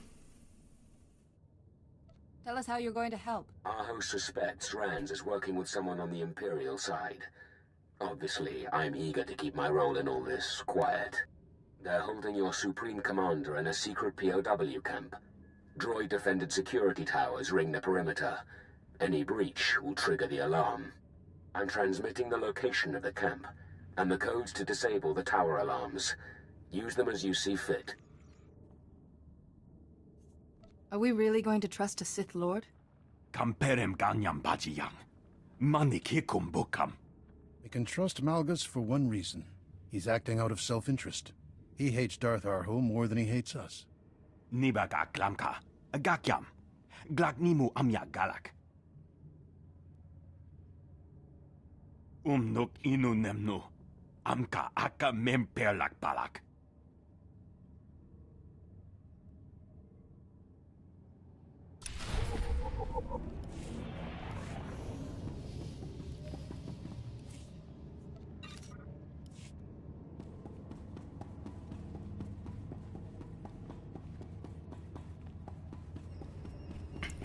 Tell us how you're going to help. Aho suspects Rans is working with someone on the Imperial side. Obviously, I'm eager to keep my role in all this quiet. They're holding your Supreme Commander in a secret POW camp. Droid-defended security towers ring the perimeter. Any breach will trigger the alarm. I'm transmitting the location of the camp, and the codes to disable the tower alarms. Use them as you see fit. Are we really going to trust a Sith Lord? Kamperem ganyam bajiyang. Manikikum bukam. We can trust Malgus for one reason. He's acting out of self-interest. He hates Darth Aho more than he hates us. Nibaga glamka. Gakyam. Glaknimu amya galak. Nuk inu nemnu. Amka aka memperlak balak.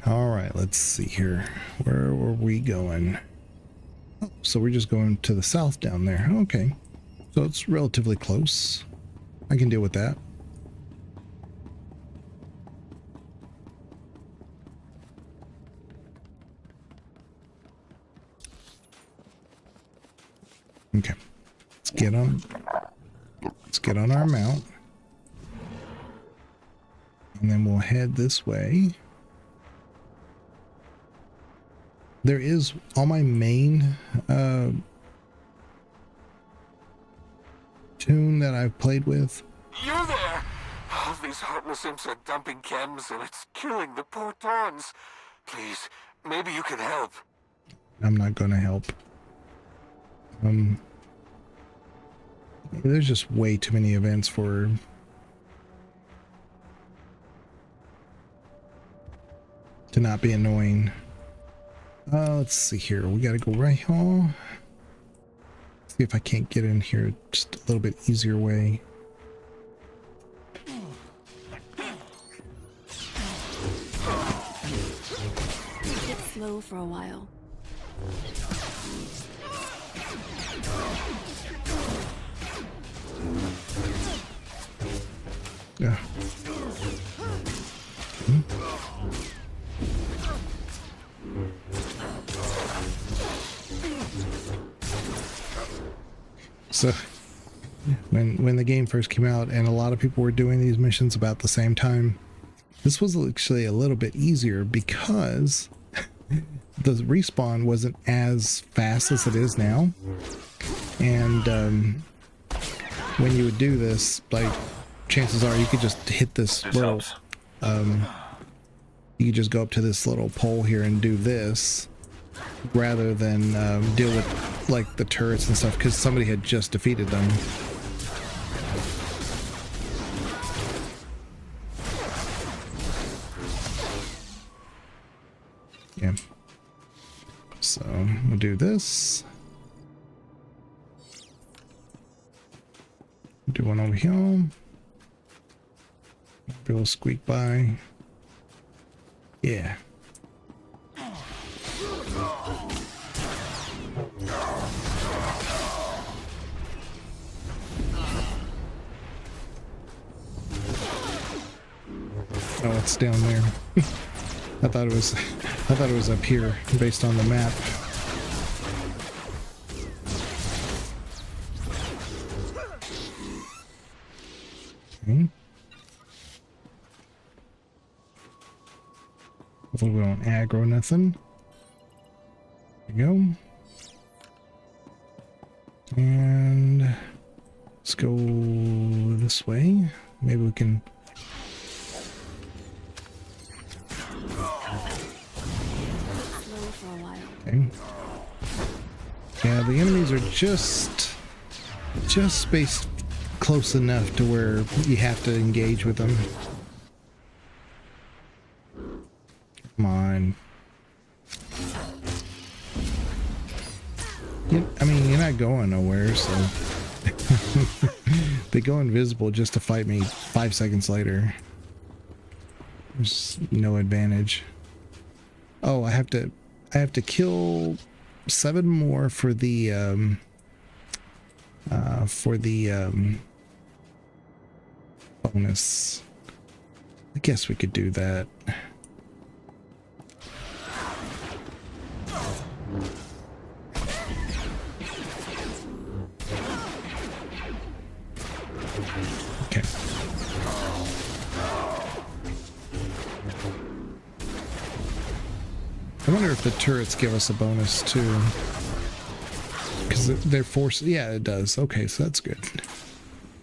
All right, right, let's see here. Where were we going? Oh, so we're just going to the south down there. Okay. So it's relatively close. I can deal with that. Okay. Let's get on our mount. And then we'll head this way. There is on my main tune that I've played with. You're there! All these heartless imps are dumping chems and it's killing the poor Tawns. Please, maybe you can help. I'm not gonna help. There's just way too many events for to not be annoying. Let's see here. We gotta go right here. See if I can't get in here just a little bit easier way. Get slow for a while. Yeah. So when the game first came out and a lot of people were doing these missions about the same time, this was actually a little bit easier because the respawn wasn't as fast as it is now. And when you would do this, like, chances are you could just hit this little you could just go up to this little pole here and do this rather than deal with like the turrets and stuff, because somebody had just defeated them. Yeah. So we'll do this. Do one over here. Maybe we'll squeak by. Yeah. Oh, it's down there. I thought it was up here based on the map. Okay. Hopefully we don't aggro nothing. There we go. And let's go this way. Maybe we can. Okay. Yeah, the enemies are just spaced close enough to where you have to engage with them. Come on. I mean, you're not going nowhere, so they go invisible just to fight me 5 seconds later. There's no advantage. Oh, I have to kill 7 more for the bonus. I guess we could do that. Okay. I wonder if the turrets give us a bonus too. Because they're forced. Yeah, it does. Okay, so that's good.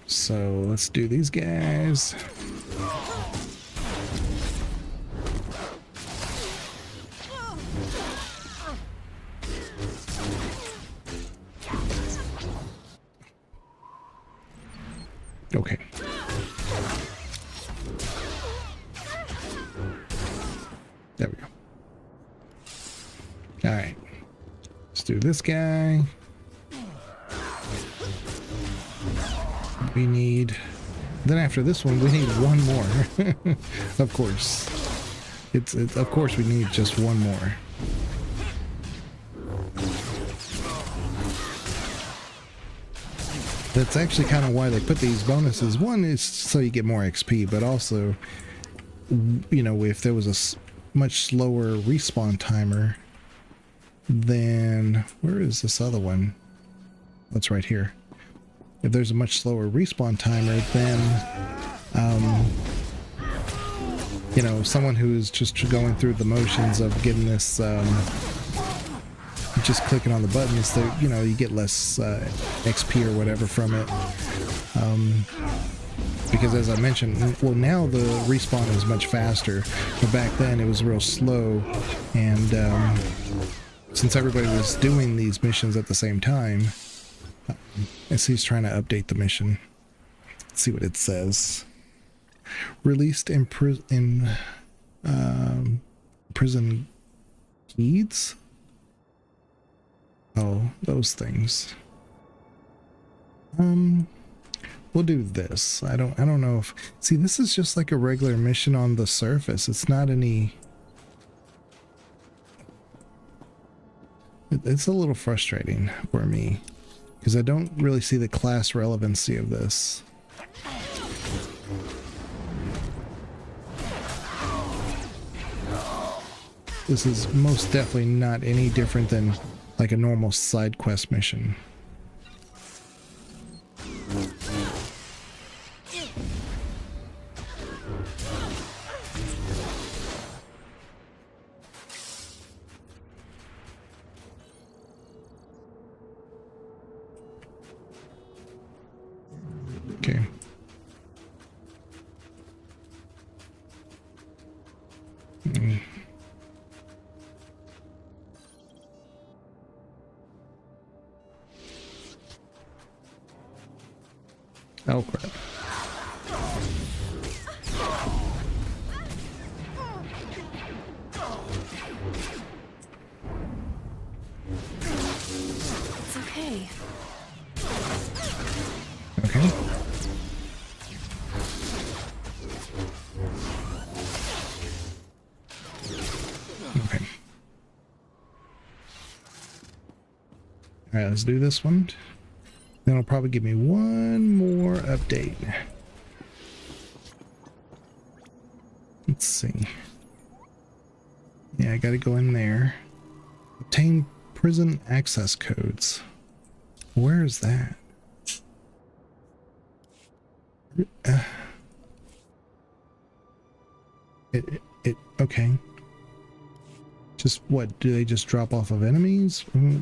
So let's do these guys. Okay. There we go. All right. Let's do this guy. We need... Then after this one, we need 1 more. Of course. It's of course we need just one more. That's actually kind of why they put these bonuses. One is so you get more XP, but also, you know, if there was a much slower respawn timer, then where is this other one? That's right here. If there's a much slower respawn timer, then you know, someone who's just going through the motions of getting this, just clicking on the buttons, so, you know, you get less XP or whatever from it. Because as I mentioned, well, now the respawn is much faster, but back then it was real slow, and since everybody was doing these missions at the same time, he's trying to update the mission. Let's see what it says. Released in prison guides? Oh, those things. We'll do this. I don't know if, see, this is just like a regular mission on the surface. It's not any, it's a little frustrating for me because I don't really see the class relevancy of this. This is most definitely not any different than like a normal side quest mission. Okay. Oh crap. It's okay. Okay. Okay. Alright, let's do this one. Then it'll probably give me one more update. Let's see. Yeah, I gotta go in there. Obtain prison access codes. Where is that? Okay. Just what? Do they just drop off of enemies? Ooh.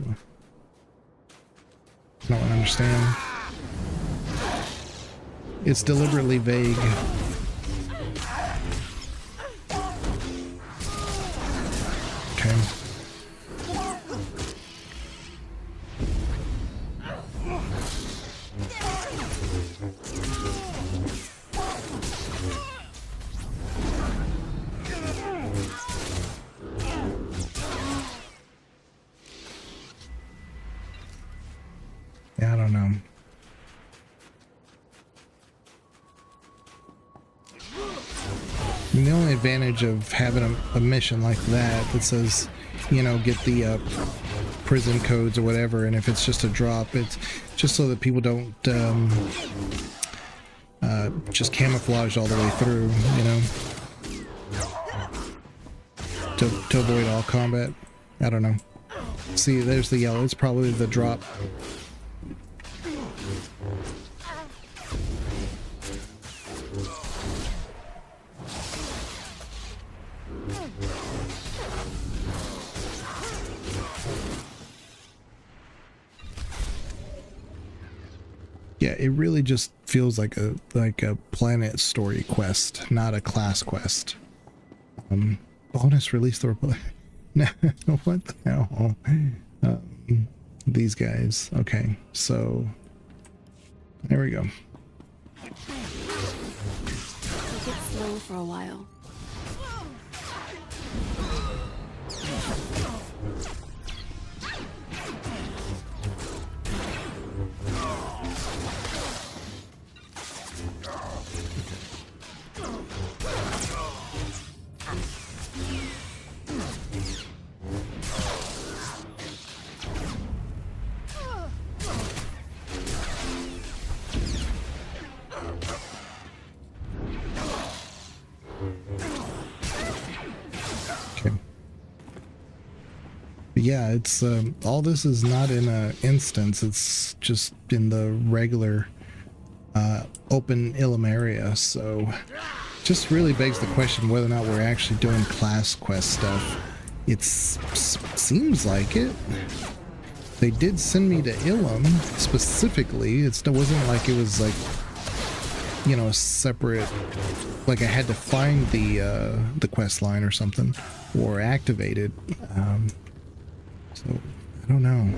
I don't understand. It's deliberately vague. Okay. Yeah, I don't know. And the only advantage of having a mission like that says, you know, get the prison codes or whatever, and if it's just a drop, it's just so that people don't just camouflage all the way through, you know, to avoid all combat. I don't know. See, there's the yellow. It's probably the drop. Yeah, it really just feels like a planet story quest, not a class quest. Bonus release the Republic. No, what the hell? These guys. Okay, so there we go. Take it slow for a while. yeah, it's all this is not in a instance. It's just in the regular open Ilum area. So just really begs the question whether or not we're actually doing class quest stuff. It seems like it. They did send me to Ilum specifically. It wasn't like it was like, you know, a separate, like I had to find the quest line or something, or activate it. So I don't know.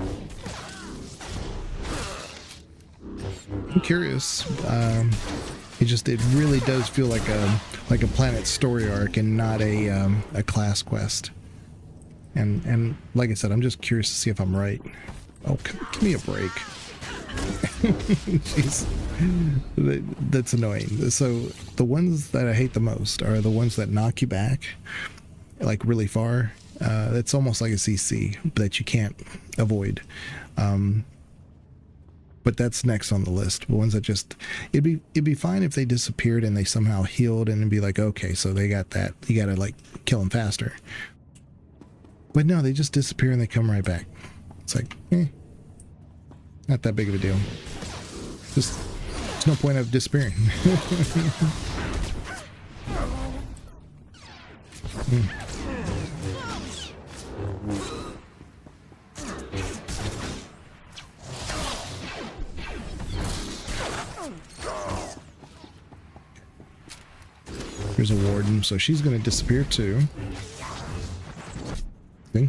I'm curious. It really does feel like a planet story arc and not a class quest. And like I said, I'm just curious to see if I'm right. Oh, give me a break. Jeez. That's annoying. So the ones that I hate the most are the ones that knock you back, like really far. It's almost like a CC that you can't avoid. But that's next on the list. The ones that just, it'd be fine if they disappeared and they somehow healed, and it'd be like, okay, so they got that. You gotta like kill them faster. But no, they just disappear and they come right back. It's like, not that big of a deal. Just, there's no point of disappearing. Here's a warden, so she's going to disappear too. See?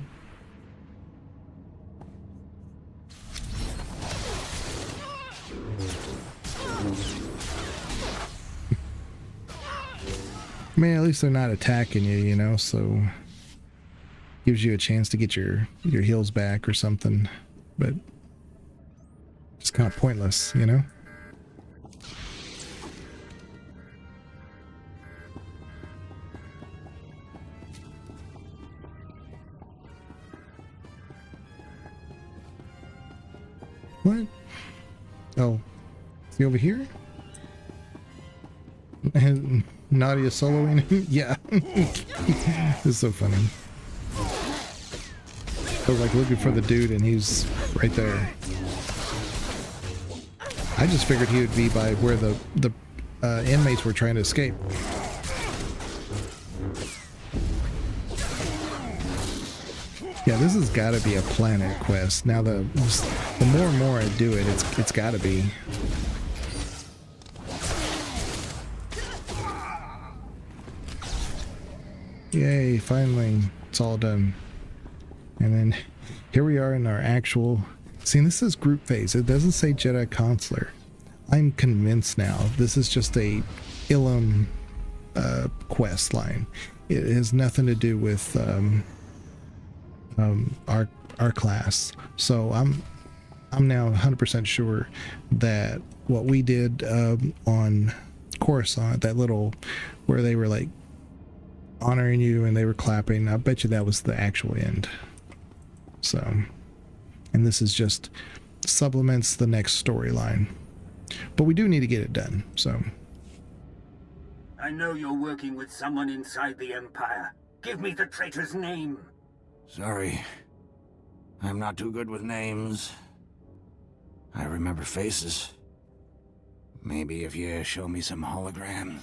I mean, at least they're not attacking you, you know, so gives you a chance to get your heals back or something, but it's kind of pointless, you know? What? Oh, is he over here? And Nadia soloing him? Yeah. It's so funny. I was like looking for the dude and he's right there. I just figured he would be by where the inmates were trying to escape. Yeah, this has got to be a planet quest. Now the more and more I do it, it's got to be. Yay, finally, it's all done. And then here we are in our actual... See, this is group phase. It doesn't say Jedi Consular. I'm convinced now this is just a Ilum quest line. It has nothing to do with our class. So I'm now 100% sure that what we did on Coruscant, that little where they were like honoring you and they were clapping, I bet you that was the actual end. So, and this is just supplements the next storyline, but we do need to get it done. So I know you're working with someone inside the Empire. Give me the traitor's name. Sorry, I'm not too good with names. I remember faces. Maybe if you show me some holograms.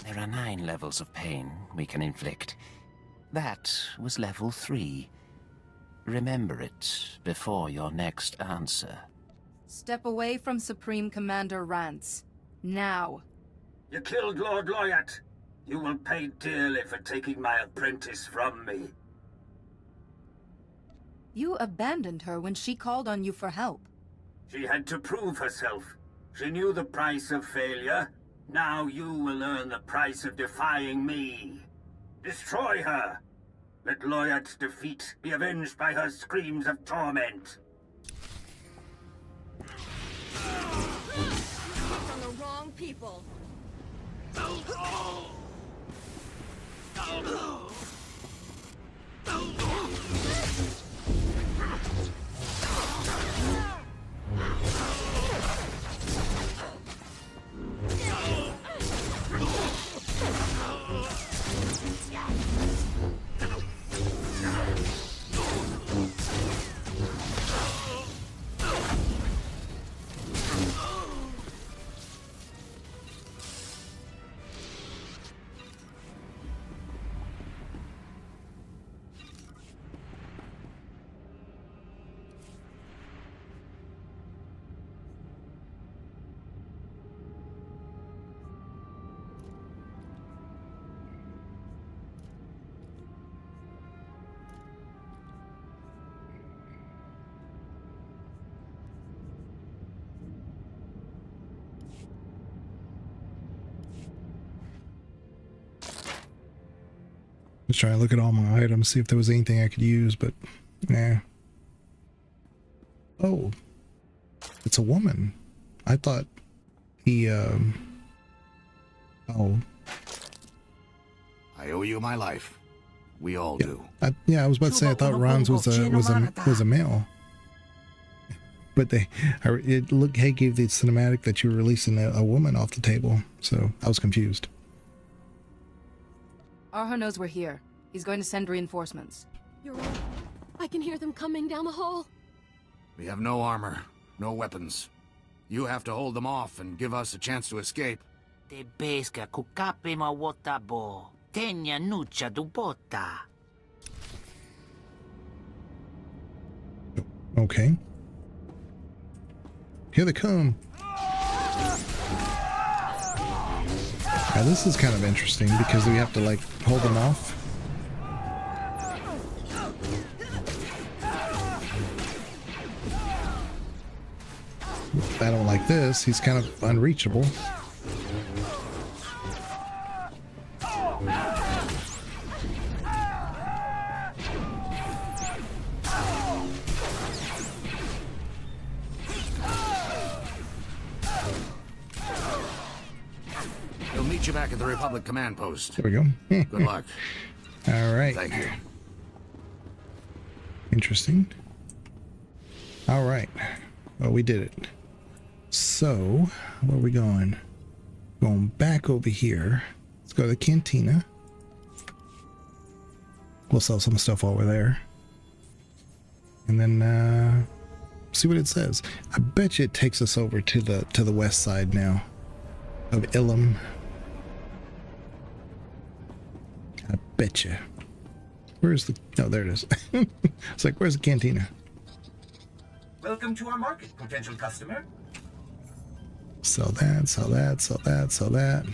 There are 9 levels of pain we can inflict. That was level 3. Remember it before your next answer. Step away from Supreme Commander Rance. Now. You killed Lord Loyat. You will pay dearly for taking my apprentice from me. You abandoned her when she called on you for help. She had to prove herself. She knew the price of failure. Now you will earn the price of defying me. Destroy her. Let Loyat's defeat be avenged by her screams of torment. From the wrong people. Just trying to look at all my items, see if there was anything I could use, but nah. Oh, it's a woman. I thought he, oh. I owe you my life. We all do. I was about to say I thought Ron's was a male. But Hay gave the cinematic that you were releasing a woman off the table, so I was confused. Arho knows we're here. He's going to send reinforcements. You're right. I can hear them coming down the hall. We have no armor, no weapons. You have to hold them off and give us a chance to escape. Te pesca kukape ma wota bo. Tenya nucha du bota. Okay. Here they come. Now this is kind of interesting because we have to like hold them off. I don't like this. He's kind of unreachable. We'll meet you back at the Republic command post. There we go. Good luck. All right. Thank you. Interesting. All right. Well, we did it. So, where are we going? Going back over here. Let's go to the cantina. We'll sell some stuff while we're there. And then see what it says. I bet you it takes us over to the west side now of Ilum. I bet you. Where's the... Oh, there it is. It's like, where's the cantina? Welcome to our market, potential customer. Sell that, sell that, sell that, sell that.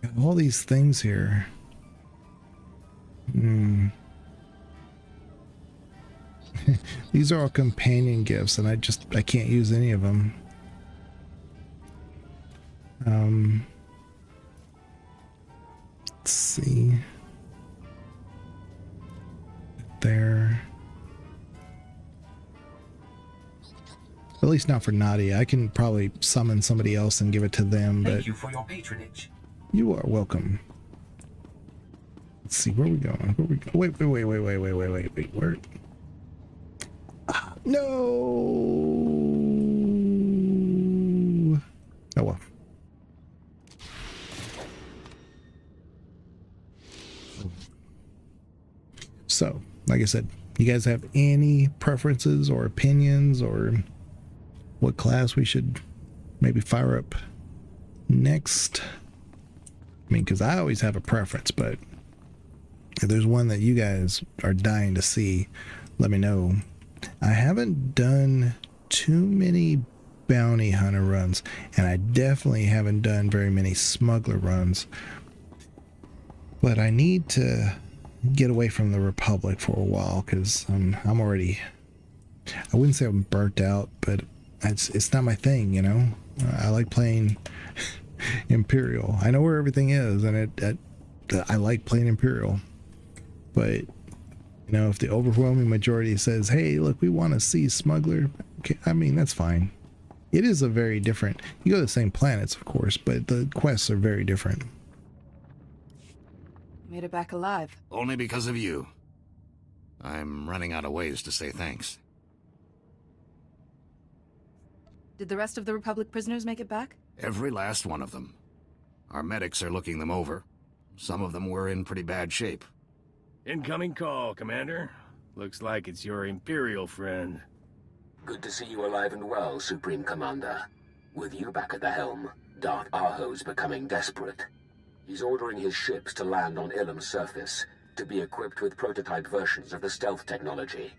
Got all these things here. These are all companion gifts, and I can't use any of them. Let's see. There. At least not for Nadia. I can probably summon somebody else and give it to them, but... Thank you for your patronage. You are welcome. Let's see, where are we going? Where are we going? Wait, where? No! Oh well. So, like I said, you guys have any preferences or opinions or what class we should maybe fire up next? I mean, because I always have a preference, but if there's one that you guys are dying to see, let me know. I haven't done too many bounty hunter runs, and I definitely haven't done very many smuggler runs, but I need to get away from the Republic for a while because I'm already, I wouldn't say I'm burnt out, but it's not my thing, you know. I like playing Imperial. I know where everything is, and I like playing Imperial, but you know, if the overwhelming majority says, hey, look, we want to see smuggler, okay, I mean, that's fine. It is a very different, you go to the same planets, of course, but the quests are very different. Made it back alive. Only because of you. I'm running out of ways to say thanks. Did the rest of the Republic prisoners make it back? Every last one of them. Our medics are looking them over. Some of them were in pretty bad shape. Incoming call, Commander. Looks like it's your Imperial friend. Good to see you alive and well, Supreme Commander. With you back at the helm, Darth Arho's becoming desperate. He's ordering his ships to land on Ilum's surface, to be equipped with prototype versions of the stealth technology.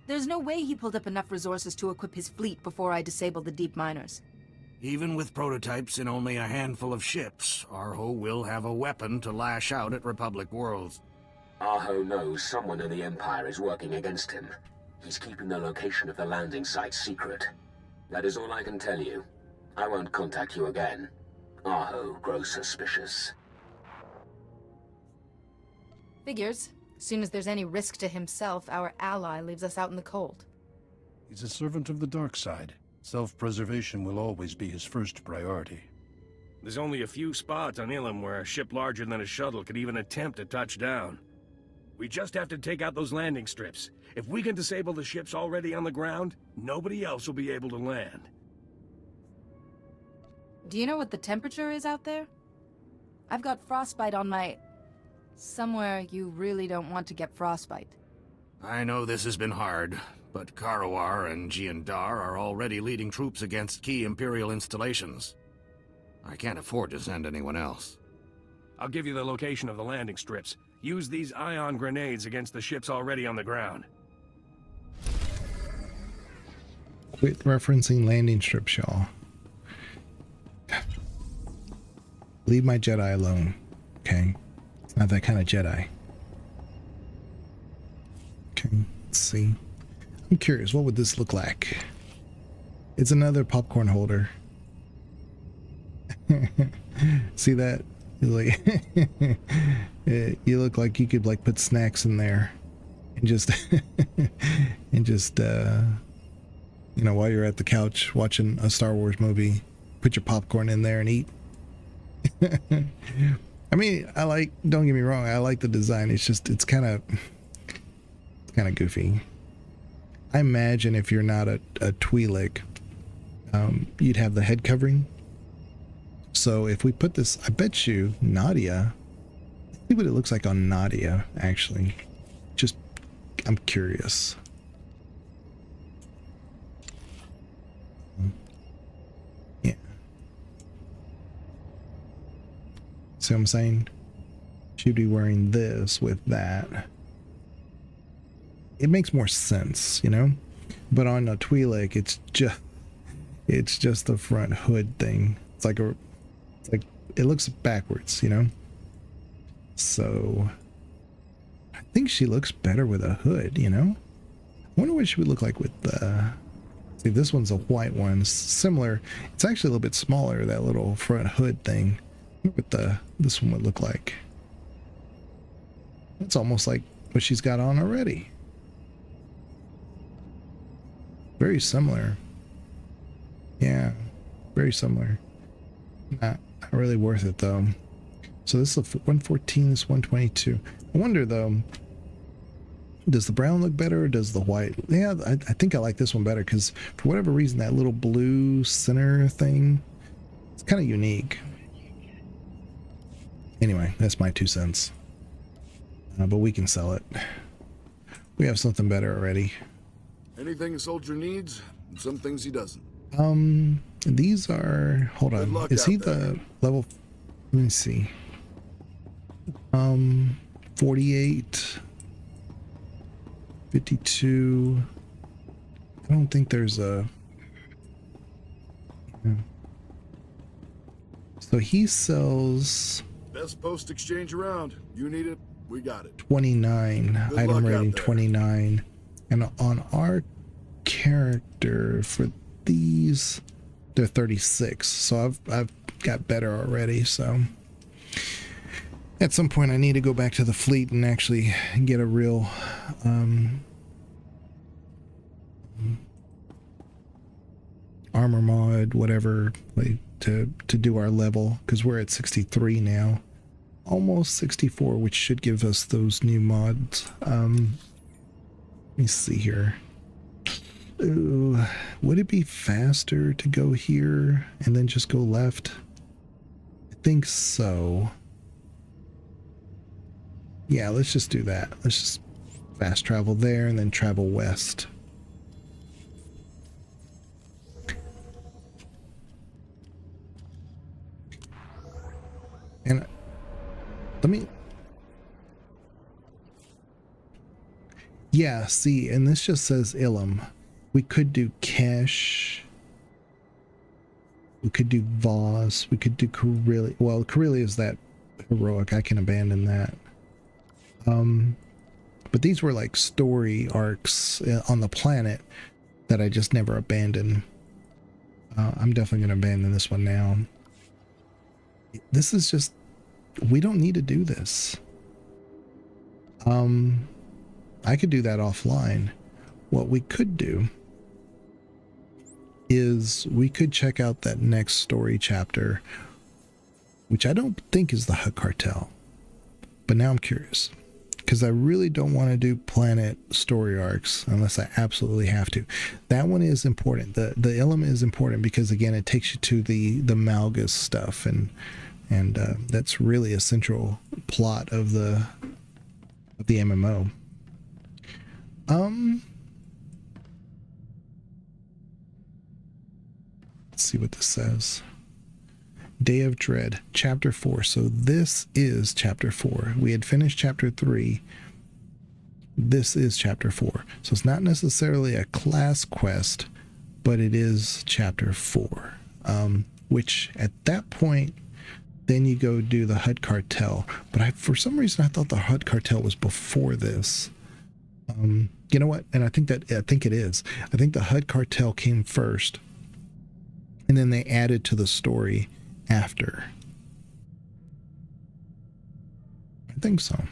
There's no way he pulled up enough resources to equip his fleet before I disabled the deep miners. Even with prototypes in only a handful of ships, Arho will have a weapon to lash out at Republic worlds. Arho knows someone in the Empire is working against him. He's keeping the location of the landing site secret. That is all I can tell you. I won't contact you again. Arho grows suspicious. Figures. As soon as there's any risk to himself, our ally leaves us out in the cold. He's a servant of the dark side. Self-preservation will always be his first priority. There's only a few spots on Ilum where a ship larger than a shuttle could even attempt to touch down. We just have to take out those landing strips. If we can disable the ships already on the ground, nobody else will be able to land. Do you know what the temperature is out there? I've got frostbite on my... Somewhere you really don't want to get frostbite. I know this has been hard, but Karawar and Jiandar are already leading troops against key Imperial installations. I can't afford to send anyone else. I'll give you the location of the landing strips. Use these ion grenades against the ships already on the ground. Quit referencing landing strips, y'all. Leave my Jedi alone, okay? It's not that kind of Jedi. Okay, let's see. I'm curious, what would this look like? It's another popcorn holder. See that? Like you look like you could like put snacks in there and just you know, while you're at the couch watching a Star Wars movie, put your popcorn in there and eat. I mean, don't get me wrong, I like the design. It's just it's kind of goofy. I imagine if you're not a Twi'lek, you'd have the head covering. So if we put this, I bet you Nadia, see what it looks like on Nadia, actually. Just, I'm curious. Yeah. See what I'm saying? She'd be wearing this with that. It makes more sense, you know? But on a Twi'lek, it's just the front hood thing. It's like it looks backwards, you know? So I think she looks better with a hood, you know? I wonder what she would look like with the... See, this one's a white one. Similar. It's actually a little bit smaller, that little front hood thing. I wonder what this one would look like. It's almost like what she's got on already. Very similar. Yeah, very similar. Not really worth it though. So this is 114, this 122. I wonder though, does the brown look better or does the white? Yeah, I think I like this one better because for whatever reason that little blue center thing, it's kind of unique. Anyway, that's my 2 cents. But we can sell it. We have something better already. Anything a soldier needs, and some things he doesn't. These are, hold on, is he the level, let me see, 48, 52, I don't think there's a, yeah. So he sells best post exchange around. You need it, we got it. 29, Good item luck rating 29, and on our character for these, they're 36, so I've got better already. So at some point I need to go back to the fleet and actually get a real armor mod, whatever, like to do our level, because we're at 63 now, almost 64, which should give us those new mods. Let me see here. Ooh, would it be faster to go here and then just go left? I think so. Yeah, let's just do that. Let's just fast travel there and then travel west. And let me... Yeah, see, and this just says Ilum. We could do Kesh. We could do Voss. We could do Corellia. Well, Corellia is that heroic. I can abandon that. But these were like story arcs on the planet that I just never abandoned. I'm definitely going to abandon this one now. This is just... We don't need to do this. I could do that offline. What we could do is we could check out that next story chapter, which I don't think is the Hut Cartel. But now I'm curious, because I really don't want to do planet story arcs unless I absolutely have to. That one is important. The Ilum is important because, again, it takes you to the Malgus stuff, and that's really a central plot of the MMO. Let's see what this says. Day of Dread, Chapter 4. So this is Chapter 4. We had finished Chapter 3. This is Chapter 4. So it's not necessarily a class quest, but it is Chapter 4. Which, at that point, then you go do the Hut Cartel. But for some reason, I thought the Hut Cartel was before this. You know what? And I think it is. I think the Hut Cartel came first, and then they added to the story after. I think so.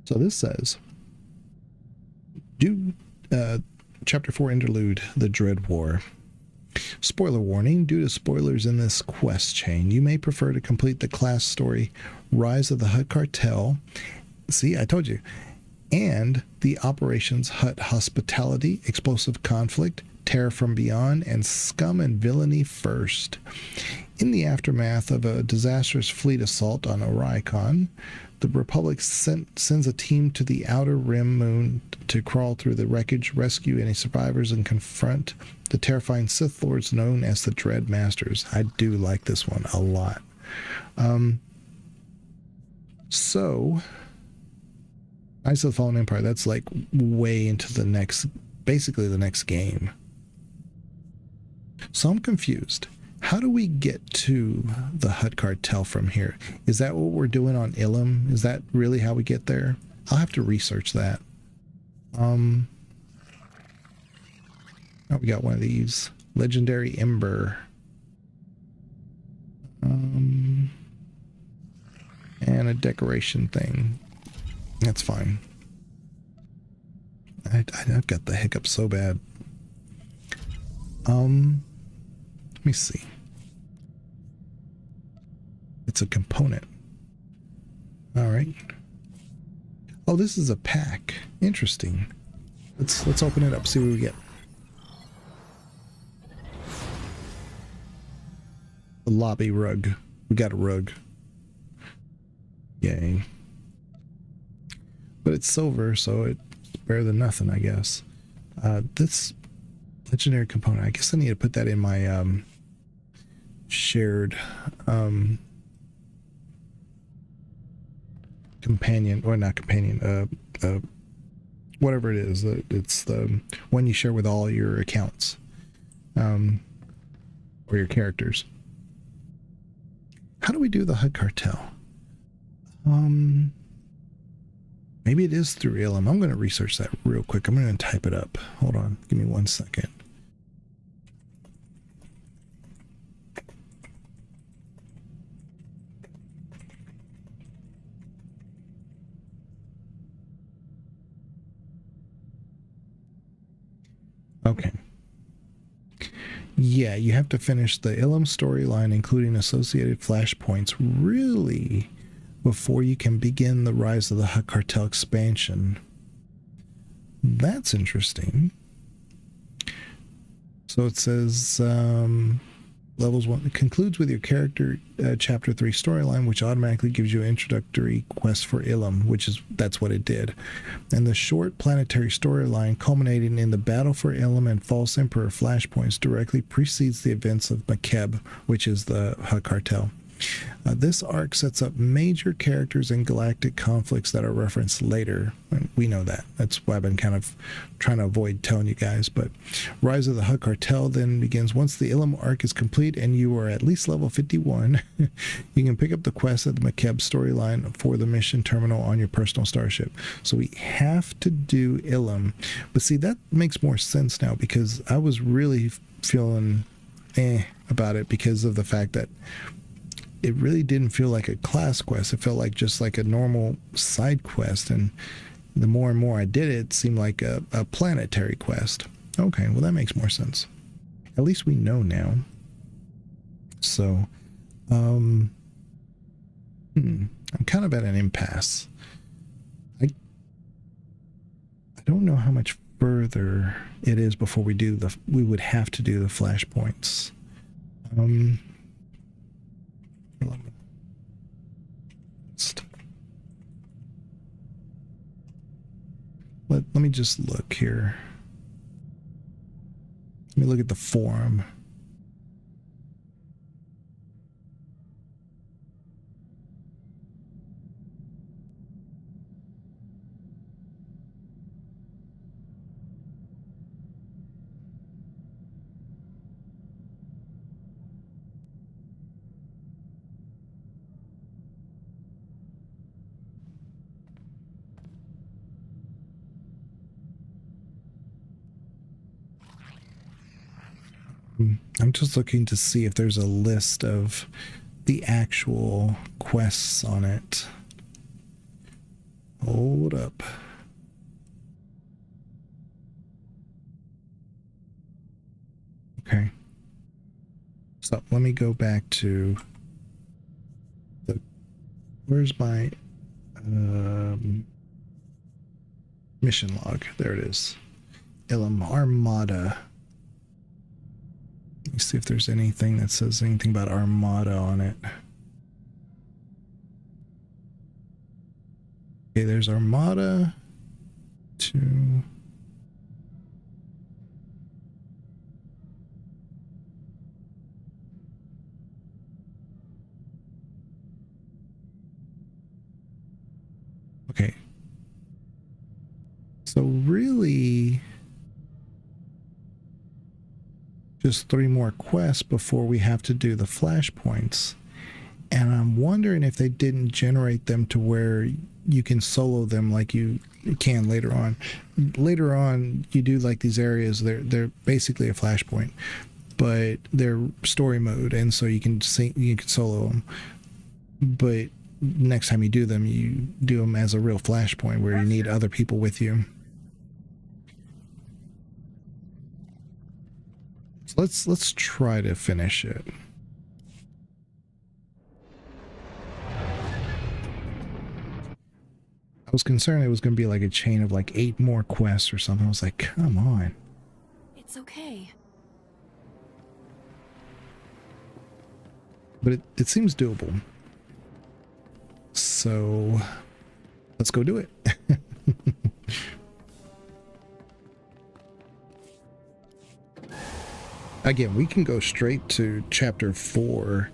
So this says, Chapter 4 Interlude, The Dread War. Spoiler warning, due to spoilers in this quest chain, you may prefer to complete the class story Rise of the Hut Cartel. See, I told you. And the Operations Hut Hospitality, Explosive Conflict, Terror from Beyond, and Scum and Villainy first. In the aftermath of a disastrous fleet assault on Oricon, the Republic sends a team to the Outer Rim moon to crawl through the wreckage, rescue any survivors, and confront the terrifying Sith Lords known as the Dread Masters. I do like this one a lot. So, Knights of the Fallen Empire, that's like way into the next, basically the next game. So I'm confused. How do we get to the Hut Cartel from here? Is that what we're doing on Ilum? Is that really how we get there? I'll have to research that. Oh, we got one of these. Legendary Ember. And a decoration thing. That's fine. I've got the hiccups so bad. Let me see. It's a component. All right. Oh, this is a pack. Interesting. Let's open it up, see what we get. The lobby rug. We got a rug. Yay. But it's silver, so it's better than nothing, I guess. This legendary component, I guess I need to put that in my shared companion, or not companion, whatever it is. It's the one you share with all your accounts, or your characters. How do we do the Hut Cartel? Maybe it is through Ilum. I'm going to research that real quick. I'm going to type it up. Hold on. Give me 1 second. Okay. Yeah, you have to finish the Ilum storyline, including associated flashpoints, really, before you can begin the Rise of the Hut Cartel expansion. That's interesting. So it says levels 1. It concludes with your character chapter 3 storyline, which automatically gives you an introductory quest for Ilum, that's what it did. And the short planetary storyline culminating in the battle for Ilum and False Emperor flashpoints directly precedes the events of Makeb, which is the Hut Cartel. This arc sets up major characters and galactic conflicts that are referenced later. And we know that. That's why I've been kind of trying to avoid telling you guys. But Rise of the Hut Cartel then begins once the Ilum arc is complete and you are at least level 51. You can pick up the quest at the Makeb storyline for the mission terminal on your personal starship. So we have to do Ilum. But see, that makes more sense now, because I was really feeling about it because of the fact that it really didn't feel like a class quest. It felt like just like a normal side quest, and the more and more I did it, it seemed like a planetary quest. Okay, well that makes more sense. At least we know now. So, I'm kind of at an impasse. I don't know how much further it is before we would have to do the flashpoints. Let me just look here. Let me look at the forum. I'm just looking to see if there's a list of the actual quests on it. Hold up. Okay. So let me go back to where's my mission log? There it is. Ilum Armada. Let me see if there's anything that says anything about Armada on it. Okay, there's Armada 2. Okay. So really, just 3 more quests before we have to do the flashpoints. And I'm wondering if they didn't generate them to where you can solo them like you can later on. Later on, you do like these areas, they're basically a flashpoint, but they're story mode, and so you can solo them. But next time you do them as a real flashpoint where you need other people with you. So let's try to finish it. I was concerned it was going to be like a chain of like 8 more quests or something. I was like, come on. It's okay. But it seems doable. So let's go do it. Again, we can go straight to chapter 4,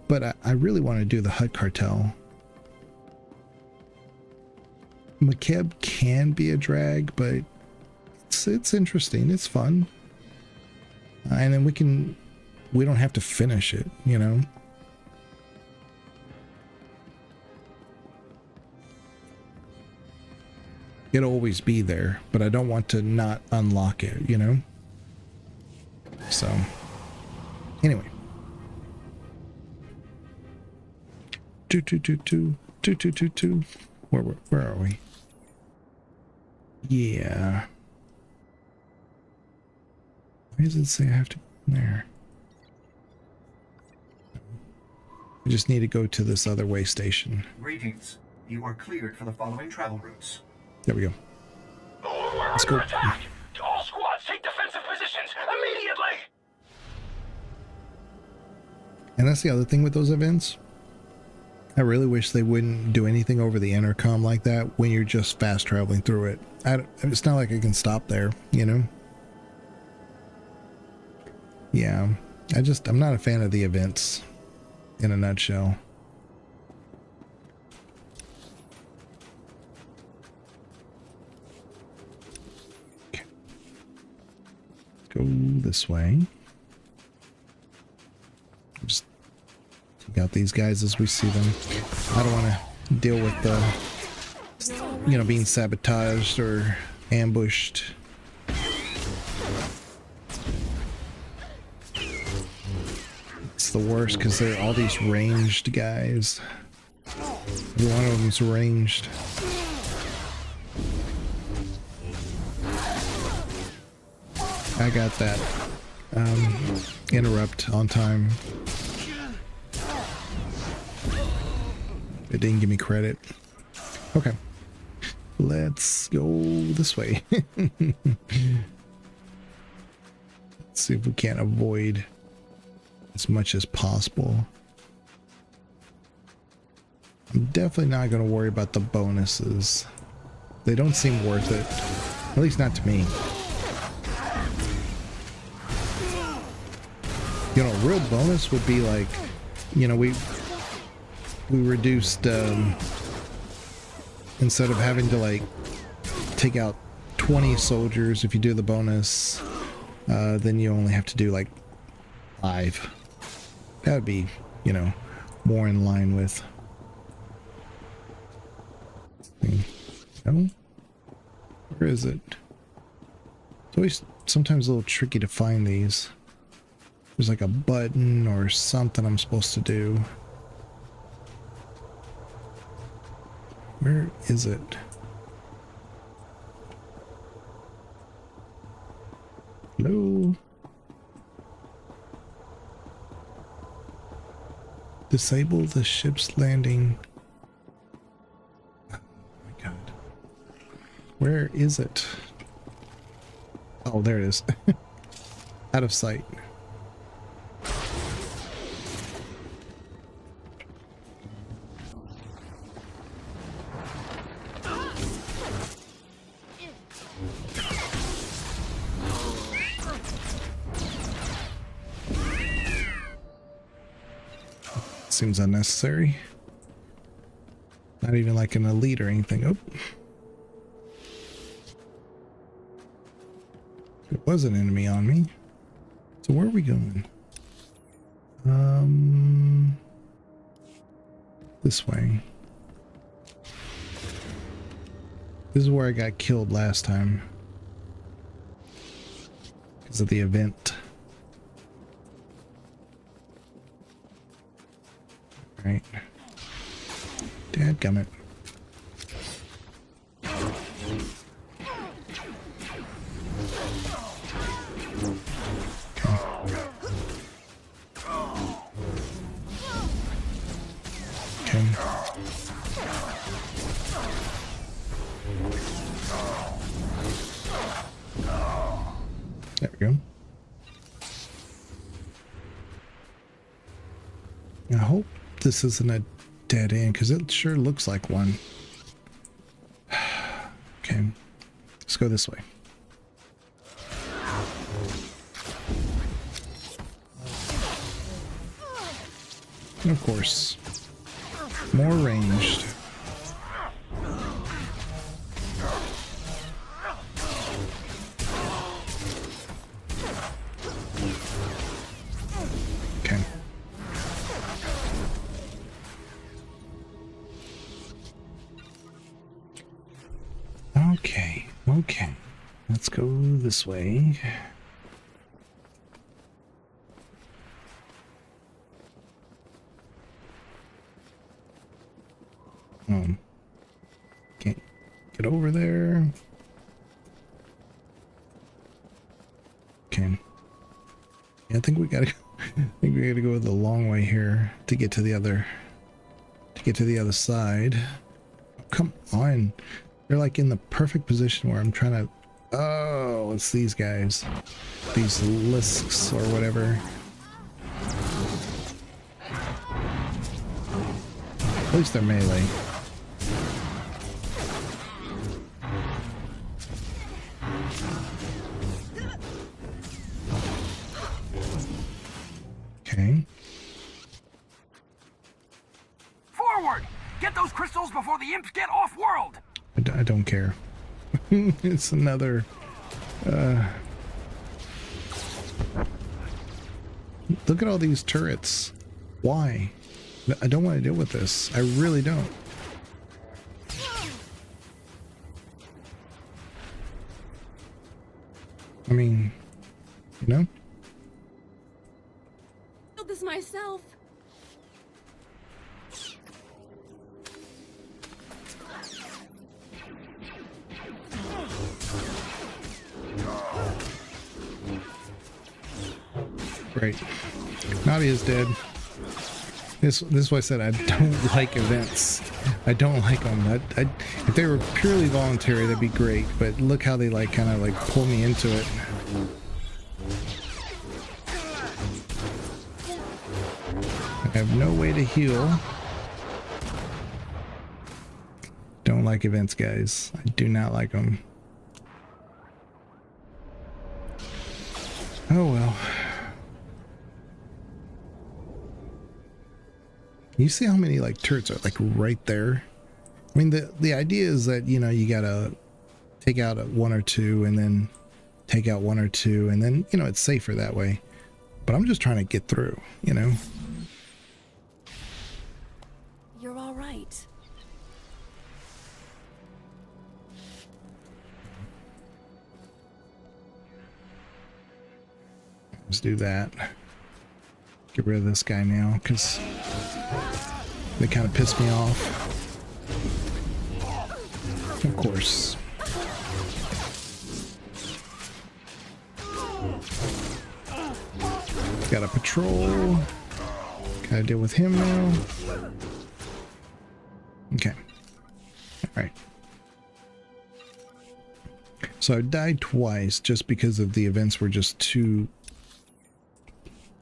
but I really want to do the Hut Cartel. McKeb can be a drag, but it's interesting. It's fun. And then we don't have to finish it, you know? It'll always be there, but I don't want to not unlock it, you know? So, anyway. 2. Where are we? Yeah. Why does it say I have to go there? I just need to go to this other way station. Greetings. You are cleared for the following travel routes. There we go. Let's go. Attack! All squads take defensive positions immediately! And that's the other thing with those events. I really wish they wouldn't do anything over the intercom like that when you're just fast traveling through it. It's not like I can stop there, you know? Yeah, I'm not a fan of the events in a nutshell. Okay. Go this way. Just take out these guys as we see them. I don't want to deal with the, being sabotaged or ambushed. the worst because there are all these ranged guys. Every one of them's ranged. I got that interrupt on time. It didn't give me credit. Okay. Let's go this way. Let's see if we can't avoid as much as possible. I'm definitely not going to worry about the bonuses. They don't seem worth it. At least not to me. You know, a real bonus would be like, you know, we reduced, instead of having to like take out 20 soldiers if you do the bonus, then you only have to do like 5. That would be, you know, more in line with. No? Where is it? It's always sometimes a little tricky to find these. There's like a button or something I'm supposed to do. Where is it? Hello? Disable the ship's landing. Oh my god. Where is it? Oh, there it is. Out of sight. Seems unnecessary. Not even like an elite or anything. Oh. There was an enemy on me. So where are we going? This way. This is where I got killed last time. Because of the event. Right. Dadgummit. Okay. There we go. I hope this isn't a dead end, because it sure looks like one. Okay, let's go this way. And of course, more ranged. Okay. Okay, okay. Let's go this way. Can't get over there. Okay. Yeah, I think we gotta go the long way here to get to the other side. Oh, come on. They're like in the perfect position where I'm trying to... Oh, it's these guys. These Lisks or whatever. At least they're melee. Okay. Forward! Get those crystals before the imps get off-world! I don't care. It's another... Look at all these turrets. Why? I don't want to deal with this. I really don't. I mean, you know? This this myself. Great. Nadia's dead. This is why I said I don't like events. I don't like them. If they were purely voluntary, that'd be great. But look how they like kind of like pull me into it. I have no way to heal. Don't like events, guys. I do not like them. Oh well. You see how many like turrets are like right there? I mean, the idea is that, you know, you gotta take out one or two and then take out one or two, and then, you know, it's safer that way. But I'm just trying to get through, you know? You're all right. Let's do that. Get rid of this guy now, because they kind of pissed me off. Of course. Got a patrol. Gotta deal with him now. Okay. Alright. So I died twice just because of the events were just too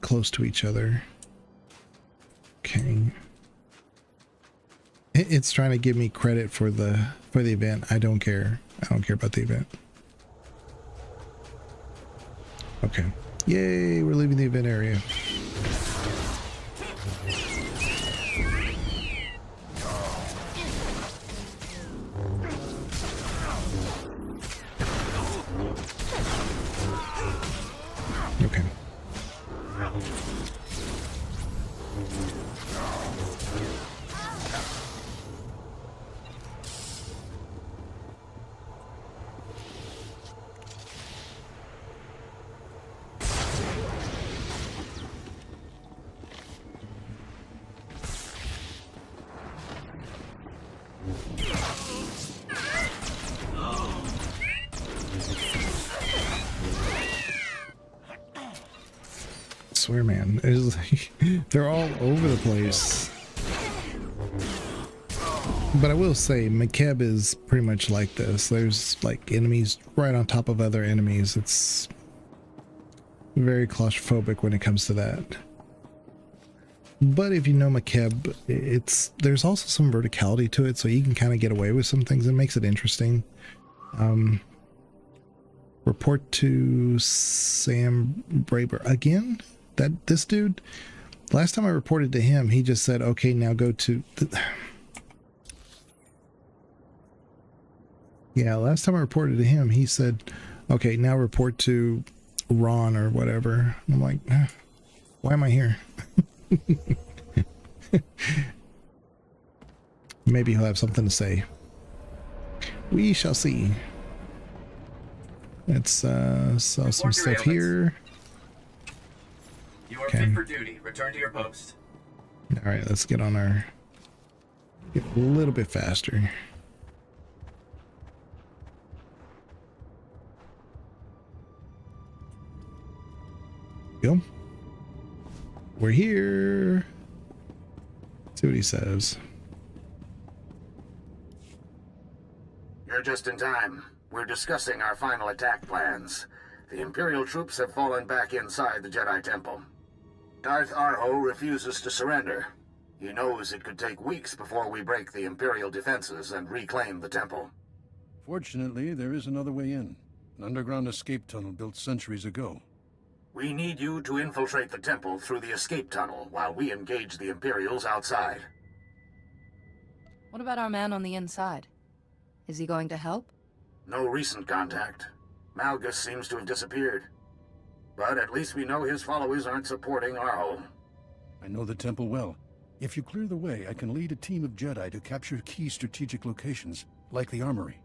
close to each other. Okay. It's trying to give me credit for the event. I don't care. I don't care about the event. Okay. Yay, we're leaving the event area. Okay. I swear, man, it's like, they're all over the place. But I will say, McKeb is pretty much like this. There's like enemies right on top of other enemies. It's very claustrophobic when it comes to that. But if you know McKeb, there's also some verticality to it, so you can kind of get away with some things. It makes it interesting. Report to Sam Braber again. This dude. Last time I reported to him, he just said, "Okay, now go to." Yeah, last time I reported to him, he said, "Okay, now report to Ron or whatever." I'm like, why am I here? Maybe he'll have something to say. We shall see. Let's sell some stuff here. You are fit for duty. Return to your post. All right, let's get on our. Get a little bit faster. Go. We're here. See what he says. You're just in time. We're discussing our final attack plans. The Imperial troops have fallen back inside the Jedi Temple. Darth Arho refuses to surrender. He knows it could take weeks before we break the Imperial defenses and reclaim the temple. Fortunately, there is another way in. An underground escape tunnel built centuries ago. We need you to infiltrate the temple through the escape tunnel while we engage the Imperials outside. What about our man on the inside? Is he going to help? No recent contact. Malgus seems to have disappeared. But at least we know his followers aren't supporting Arho. I know the temple well. If you clear the way, I can lead a team of Jedi to capture key strategic locations, like the armory.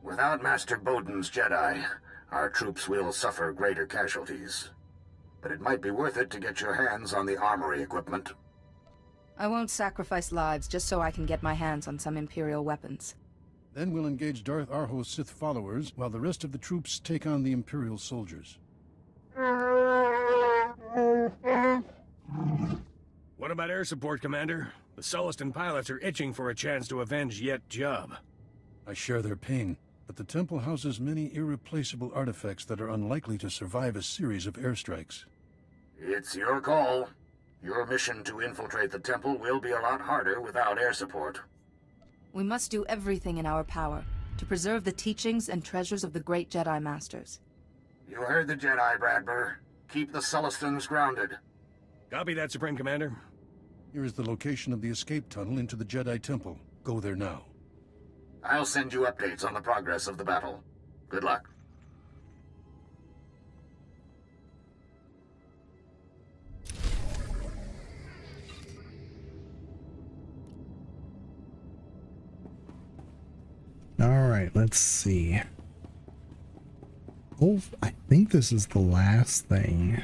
Without Master Boden's Jedi, our troops will suffer greater casualties. but it might be worth it to get your hands on the armory equipment. I won't sacrifice lives just so I can get my hands on some Imperial weapons. Then we'll engage Darth Arho's Sith followers while the rest of the troops take on the Imperial soldiers. What about air support, Commander? The Sullustan pilots are itching for a chance to avenge Yet Job. I share their pain, but the temple houses many irreplaceable artifacts that are unlikely to survive a series of airstrikes. It's your call. Your mission to infiltrate the temple will be a lot harder without air support. We must do everything in our power to preserve the teachings and treasures of the great Jedi Masters. You heard the Jedi, Bradber. Keep the Sullustans grounded. Copy that, Supreme Commander. Here is the location of the escape tunnel into the Jedi Temple. Go there now. I'll send you updates on the progress of the battle. Good luck. All right, let's see. Oh, I think this is the last thing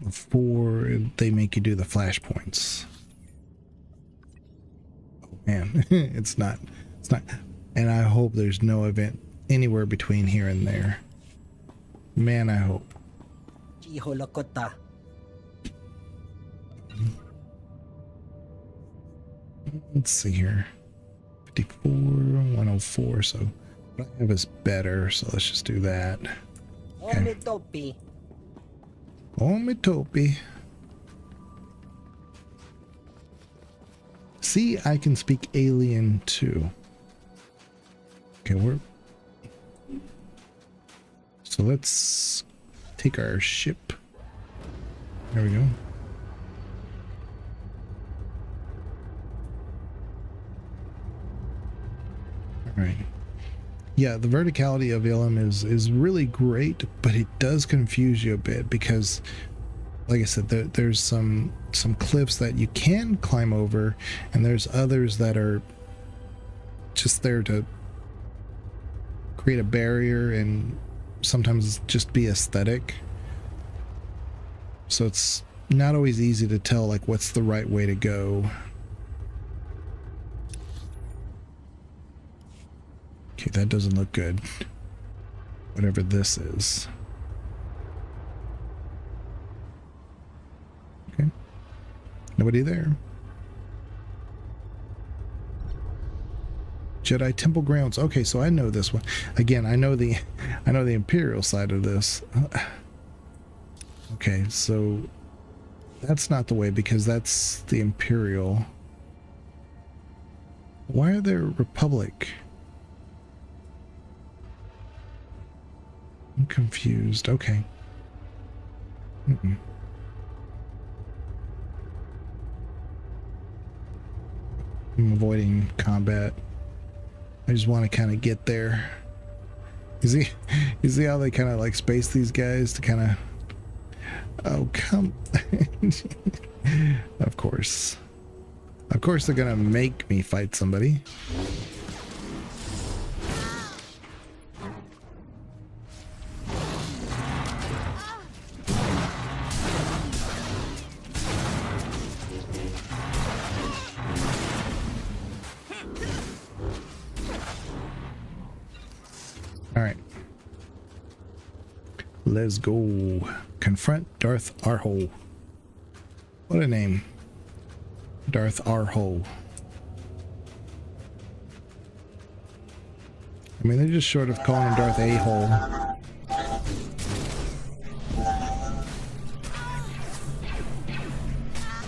before they make you do the flashpoints. Oh man, it's not, and I hope there's no event anywhere between here and there. Man, I hope. Let's see here. 54, 104, so what I have is better, so let's just do that. Okay. Omitopi. See, I can speak alien too. Okay, so let's take our ship. There we go. Right. Yeah, the verticality of Ilum is really great, but it does confuse you a bit because, like I said, there's some cliffs that you can climb over, and there's others that are just there to create a barrier and sometimes just be aesthetic. So it's not always easy to tell like what's the right way to go. Okay, that doesn't look good. Whatever this is. Okay. Nobody there. Jedi Temple grounds. Okay, so I know this one. Again, I know the Imperial side of this. Okay, so that's not the way because that's the Imperial. Why are there Republic? I'm confused. Okay. I'm avoiding combat. I just want to kind of get there. You see how they kind of like space these guys to kind of... Oh, come... Of course. Of course they're gonna make me fight somebody. Alright. Let's go. Confront Darth Arho. What a name. Darth Arho. I mean, they're just short of calling him Darth A-hole.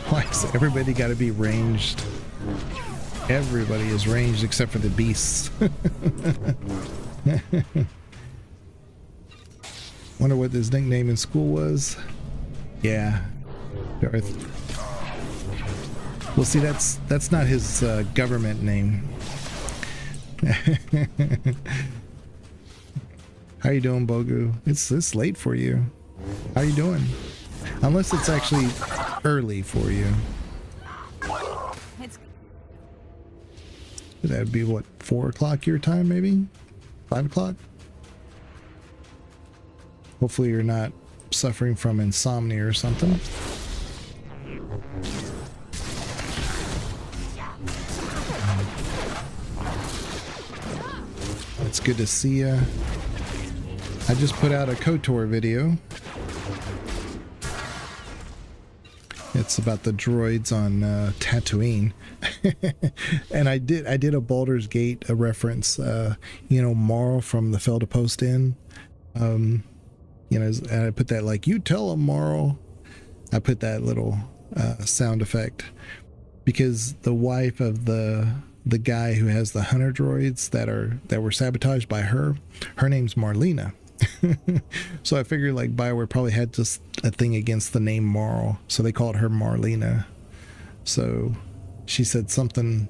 Why is everybody got to be ranged? Everybody is ranged except for the beasts. Wonder what his nickname in school was. Yeah, Darth. Well, see, that's not his government name. How you doing, Bogu? It's late for you. How you doing? Unless it's actually early for you. That'd be what, 4 o'clock your time, maybe? 5 o'clock? Hopefully you're not suffering from insomnia or something. It's good to see ya. I just put out a KOTOR video. It's about the droids on Tatooine. And I did a Baldur's Gate a reference, you know, Marl from the Felda Post Inn. You know, and I put that like, you tell him, Marl. I put that little sound effect because the wife of the guy who has the hunter droids that were sabotaged by her name's Marlena. So I figured like BioWare probably had just a thing against the name Marl, so they called her Marlena. So she said something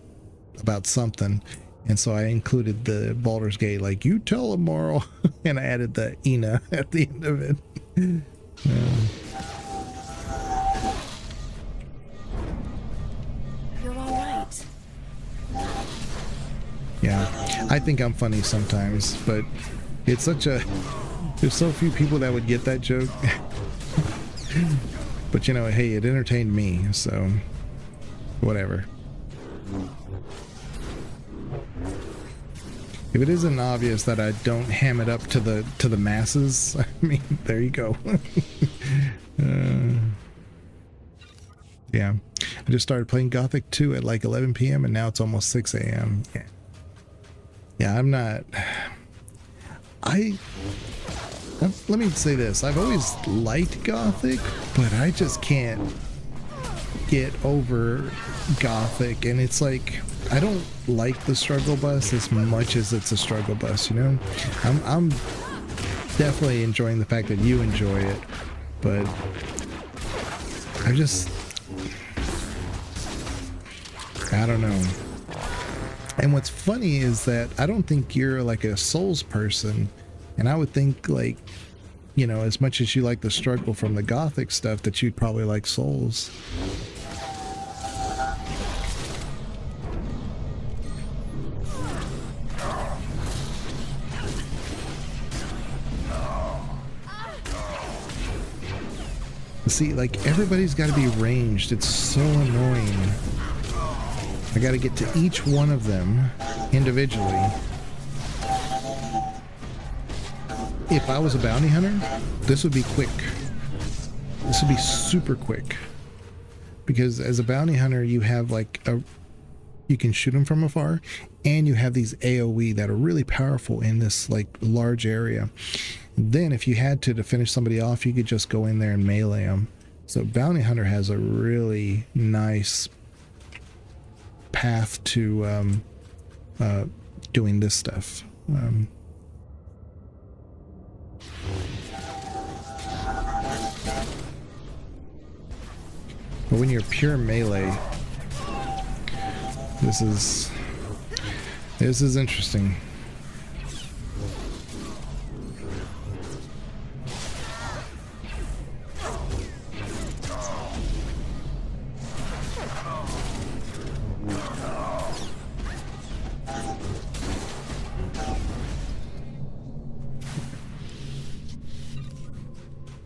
about something, and so I included the Baldur's Gate like, you tell him, Marl. And I added the Ina at the end of it. You're all right. Yeah, I think I'm funny sometimes, but it's such a... There's so few people that would get that joke. But you know, hey, it entertained me, so whatever. If it isn't obvious that I don't ham it up to the masses, I mean, there you go. Yeah, I just started playing Gothic 2 at like 11 p.m. and now it's almost 6 a.m. Yeah, I'm not... Let me say this. I've always liked Gothic, but I just can't get over Gothic. And it's like, I don't like the struggle bus as much as it's a struggle bus, you know? I'm definitely enjoying the fact that you enjoy it, but I don't know. And what's funny is that I don't think you're like a Souls person. And I would think, like, you know, as much as you like the struggle from the Gothic stuff, that you'd probably like Souls. See, like, everybody's got to be ranged. It's so annoying. I got to get to each one of them individually. If I was a bounty hunter, this would be quick. This would be super quick. Because as a bounty hunter, you have like you can shoot them from afar, and you have these AoE that are really powerful in this like large area. Then if you had to finish somebody off, you could just go in there and melee them. So bounty hunter has a really nice path to doing this stuff. But when you're pure melee, this is interesting.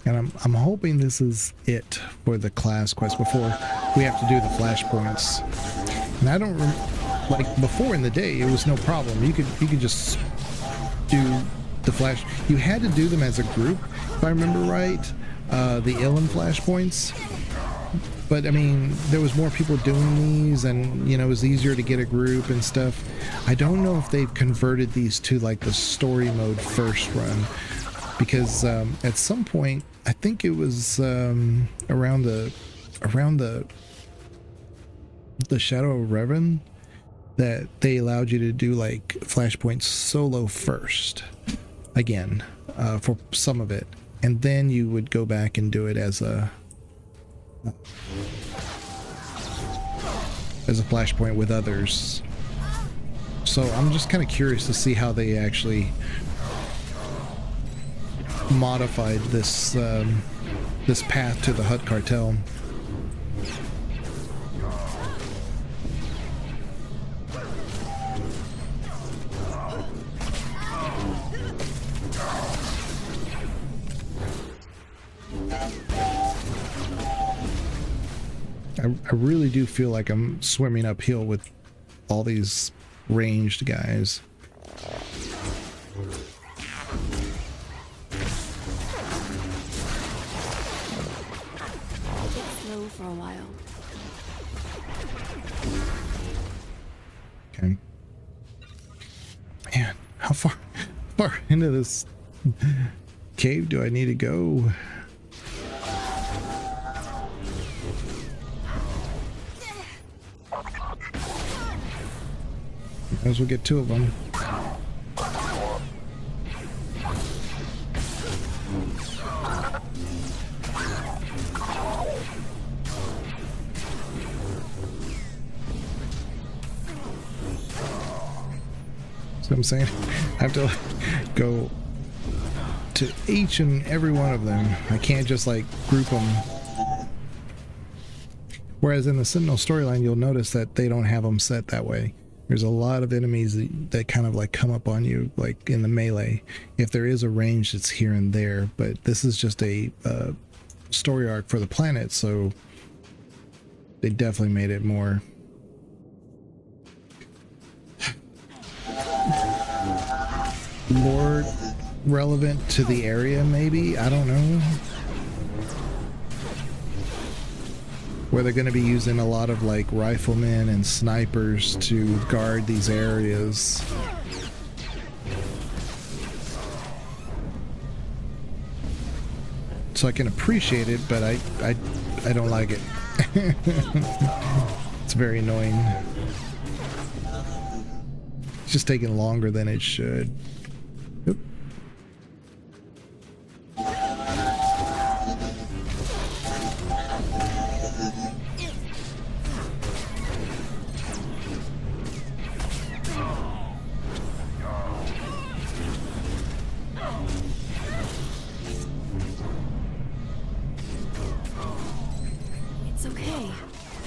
And I'm hoping this is it for the class quest before we have to do the flashpoints. And I don't like before in the day it was no problem. You could just do the flash. You had to do them as a group, if I remember right. The Ilum flashpoints. But I mean, there was more people doing these, and you know, it was easier to get a group and stuff. I don't know if they've converted these to like the story mode first run, because at some point, I think it was around the Shadow of Revan that they allowed you to do like flashpoints solo first, again, for some of it, and then you would go back and do it as a flashpoint with others. So I'm just kind of curious to see how they actually modified this this path to the Hutt cartel. I really do feel like I'm swimming uphill with all these ranged guys. Slow for a while. Okay. Man, how far into this cave do I need to go? Might as well get two of them. See what I'm saying? I have to go to each and every one of them. I can't just like group them. Whereas in the Sentinel storyline, you'll notice that they don't have them set that way. There's a lot of enemies that kind of like come up on you, like in the melee. If there is a range, it's here and there, but this is just a story arc for the planet, so they definitely made it more relevant to the area, maybe? I don't know. Where they're going to be using a lot of like riflemen and snipers to guard these areas. So I can appreciate it, but I don't like it. It's very annoying. It's just taking longer than it should. Oop.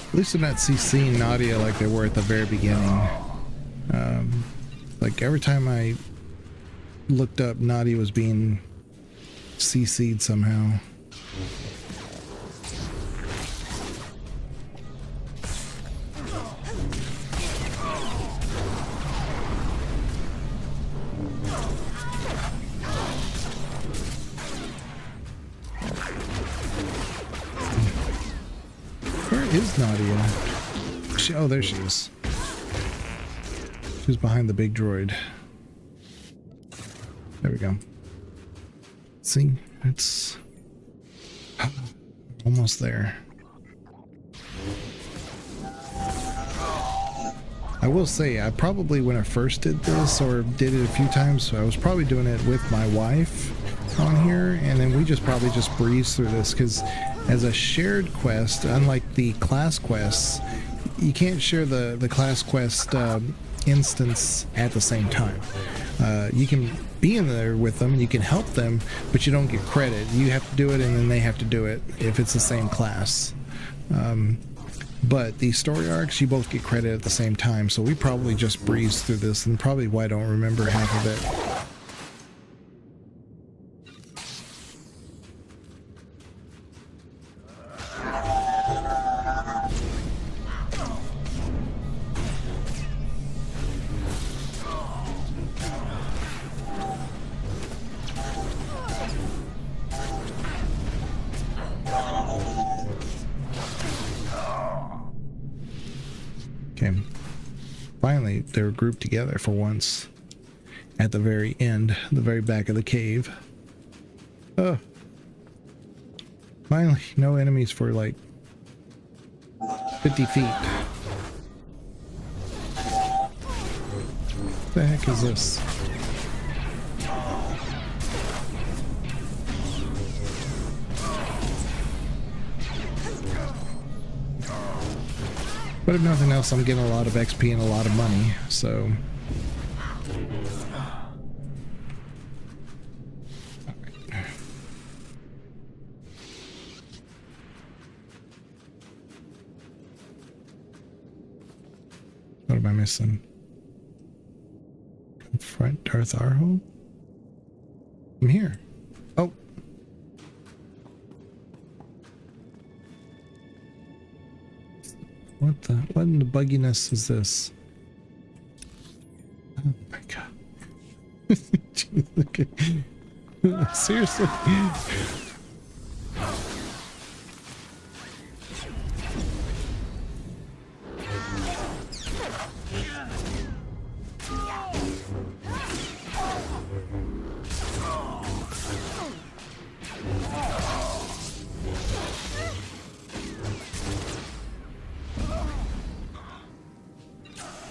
At least I'm not CCing Nadia like they were at the very beginning. Like every time I looked up, Nadia was being CC'd somehow. Is Nadia? Oh, there she is. She's behind the big droid. There we go. See, it's almost there. I will say, I probably, when I first did this, or did it a few times, so I was probably doing it with my wife on here, and then we probably just breezed through this, because as a shared quest, unlike the class quests, you can't share the class quest instance at the same time. You can be in there with them and you can help them, but you don't get credit. You have to do it and then they have to do it if it's the same class. But the story arcs, you both get credit at the same time, so we probably just breezed through this, and probably why I don't remember half of it. Okay. Finally, they were grouped together for once. At the very end, the very back of the cave. Oh. Finally, no enemies for like 50 feet. What the heck is this? But if nothing else, I'm getting a lot of XP and a lot of money, so... Alright. What am I missing? Confront Darth Arho? I'm here. Oh. What in the bugginess is this? Oh my god. Jeez, okay. Seriously?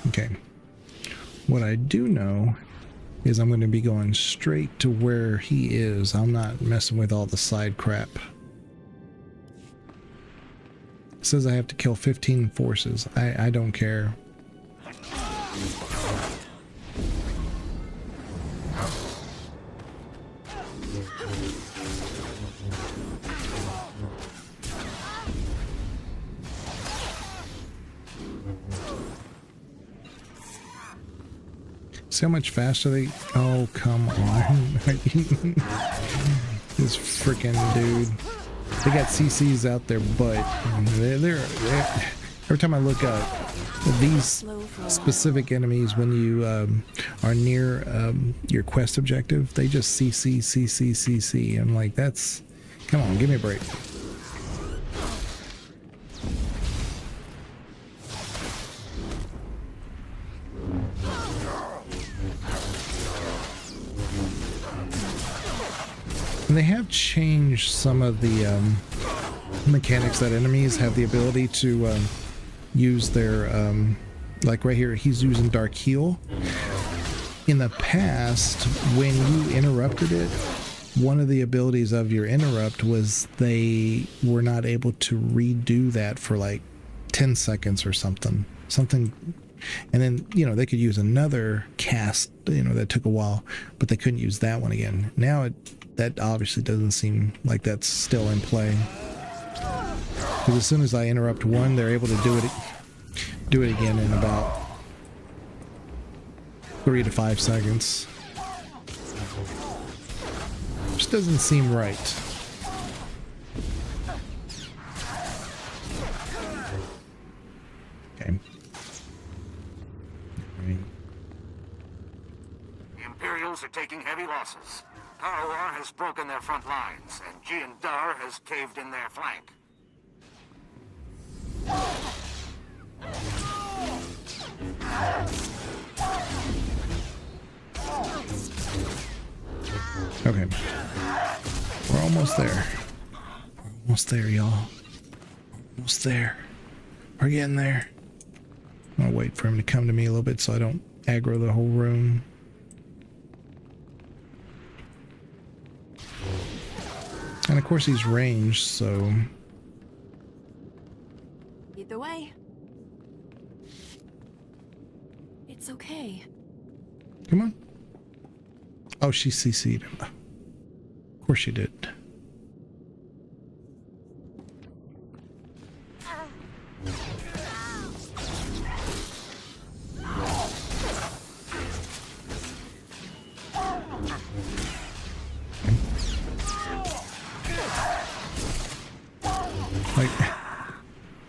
Okay. What I do know is I'm going to be going straight to where he is. I'm not messing with all the side crap. It says I have to kill 15 forces. I don't care. See how much faster they... Oh, come on. This freaking dude. They got CCs out there, but they're every time I look up these specific enemies, when you are near your quest objective, they just CC. I'm like, that's... Come on, give me a break. And they have changed some of the mechanics that enemies have the ability to use their, like right here, he's using Dark Heal. In the past, when you interrupted it, one of the abilities of your interrupt was they were not able to redo that for like 10 seconds or something. And then, you know, they could use another cast, you know, that took a while, but they couldn't use that one again. Now that obviously doesn't seem like that's still in play. Because as soon as I interrupt one, they're able to do it again in about 3 to 5 seconds. Which doesn't seem right. Okay. The Imperials are taking heavy losses. Tarawar has broken their front lines, and Jindar has caved in their flank. Okay. We're almost there. We're almost there, y'all. Almost there. We're getting there. I'm gonna wait for him to come to me a little bit so I don't aggro the whole room. And of course he's ranged, so... Either way, it's okay. Come on. Oh, she CC'd him. Of course she did.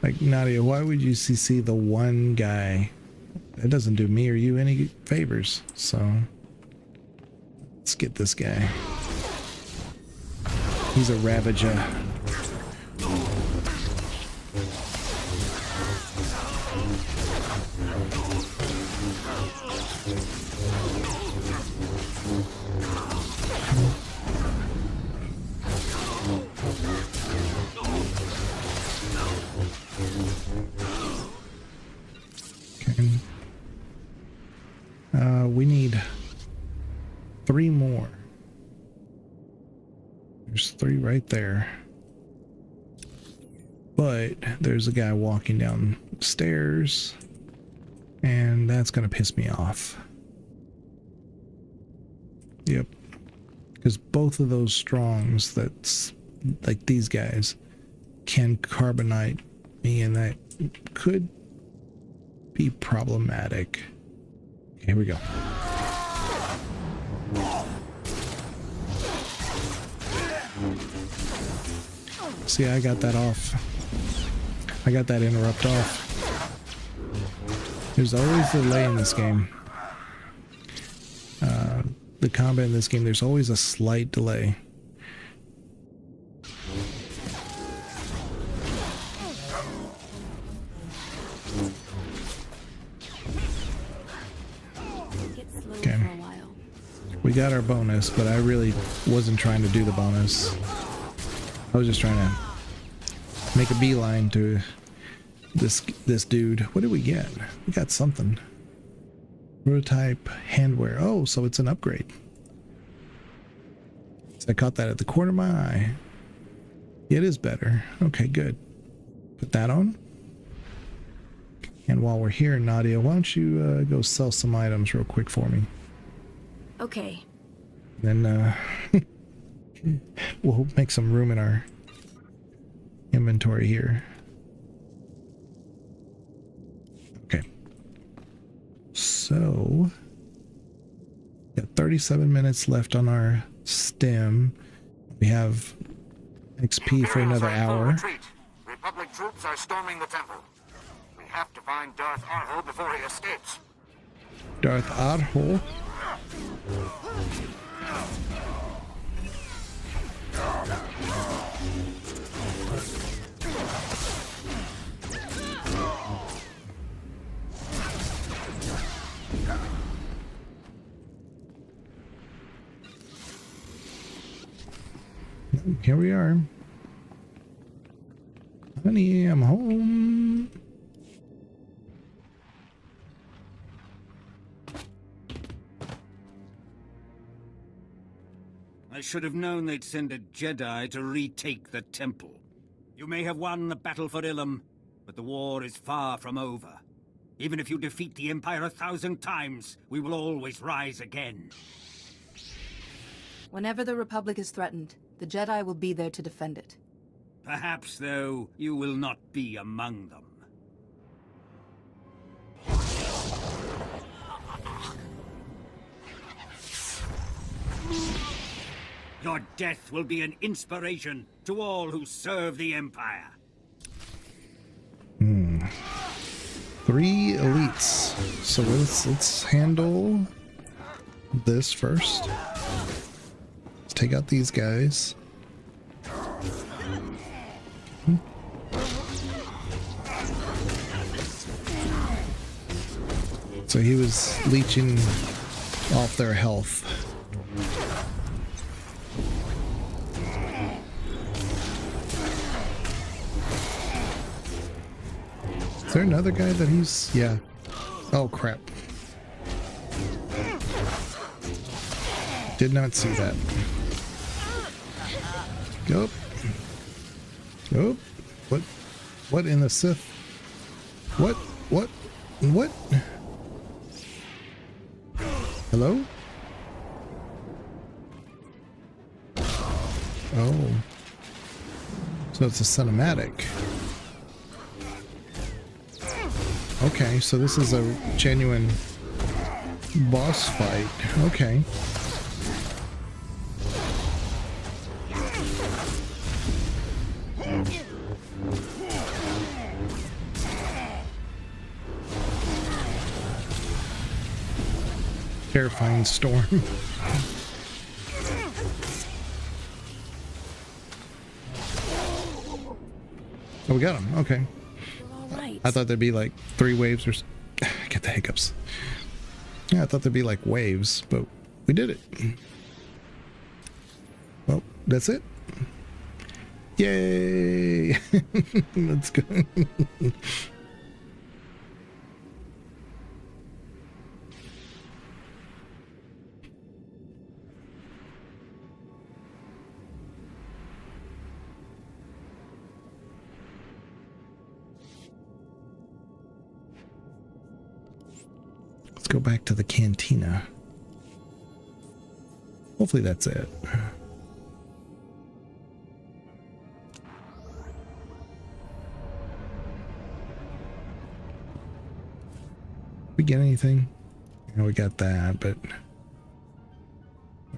Like Nadia, why would you CC the one guy? That doesn't do me or you any favors. So let's get this guy. He's a Ravager. We need 3 more. There's 3 right there. But there's a guy walking down stairs, and that's gonna piss me off. Yep. Because both of those strongs, that's like these guys, can carbonite me, and that could be problematic. Here we go. See, I got that off. I got that interrupt off. There's always a delay in this game. The combat in this game, there's always a slight delay. Okay. We got our bonus, but I really wasn't trying to do the bonus. I was just trying to make a beeline to this dude. What did we get? We got something. Prototype handwear. Oh, so it's an upgrade. So I caught that at the corner of my eye. It is better. Okay, good. Put that on. And while we're here, Nadia, why don't you go sell some items real quick for me? Okay. Then we'll make some room in our inventory here. Okay. So, got 37 minutes left on our stem. We have XP for another hour. Retreat. Republic troops are storming the temple. We have to find Darth Arho before he escapes. Darth Arho? Here we are. Honey, I'm home. I should have known they'd send a Jedi to retake the temple. You may have won the battle for Ilum, but the war is far from over. Even if you defeat the Empire 1,000 times, we will always rise again. Whenever the Republic is threatened, the Jedi will be there to defend it. Perhaps, though, you will not be among them. Your death will be an inspiration to all who serve the Empire. 3 elites. So let's handle this first. Let's take out these guys. So he was leeching off their health. Is there another guy that he's... yeah. Oh, crap. Did not see that. Go. Oh. What in the Sith? What? Hello? Oh. So it's a cinematic. Okay, so this is a genuine boss fight. Okay. Terrifying storm. Oh, we got him. Okay. Right. I thought there'd be like 3 waves or... I get the hiccups. Yeah, I thought there'd be like waves, but we did it. Well, that's it. Yay! Let's go. Let's go back to the cantina. Hopefully that's it. We get anything? Yeah, we got that, but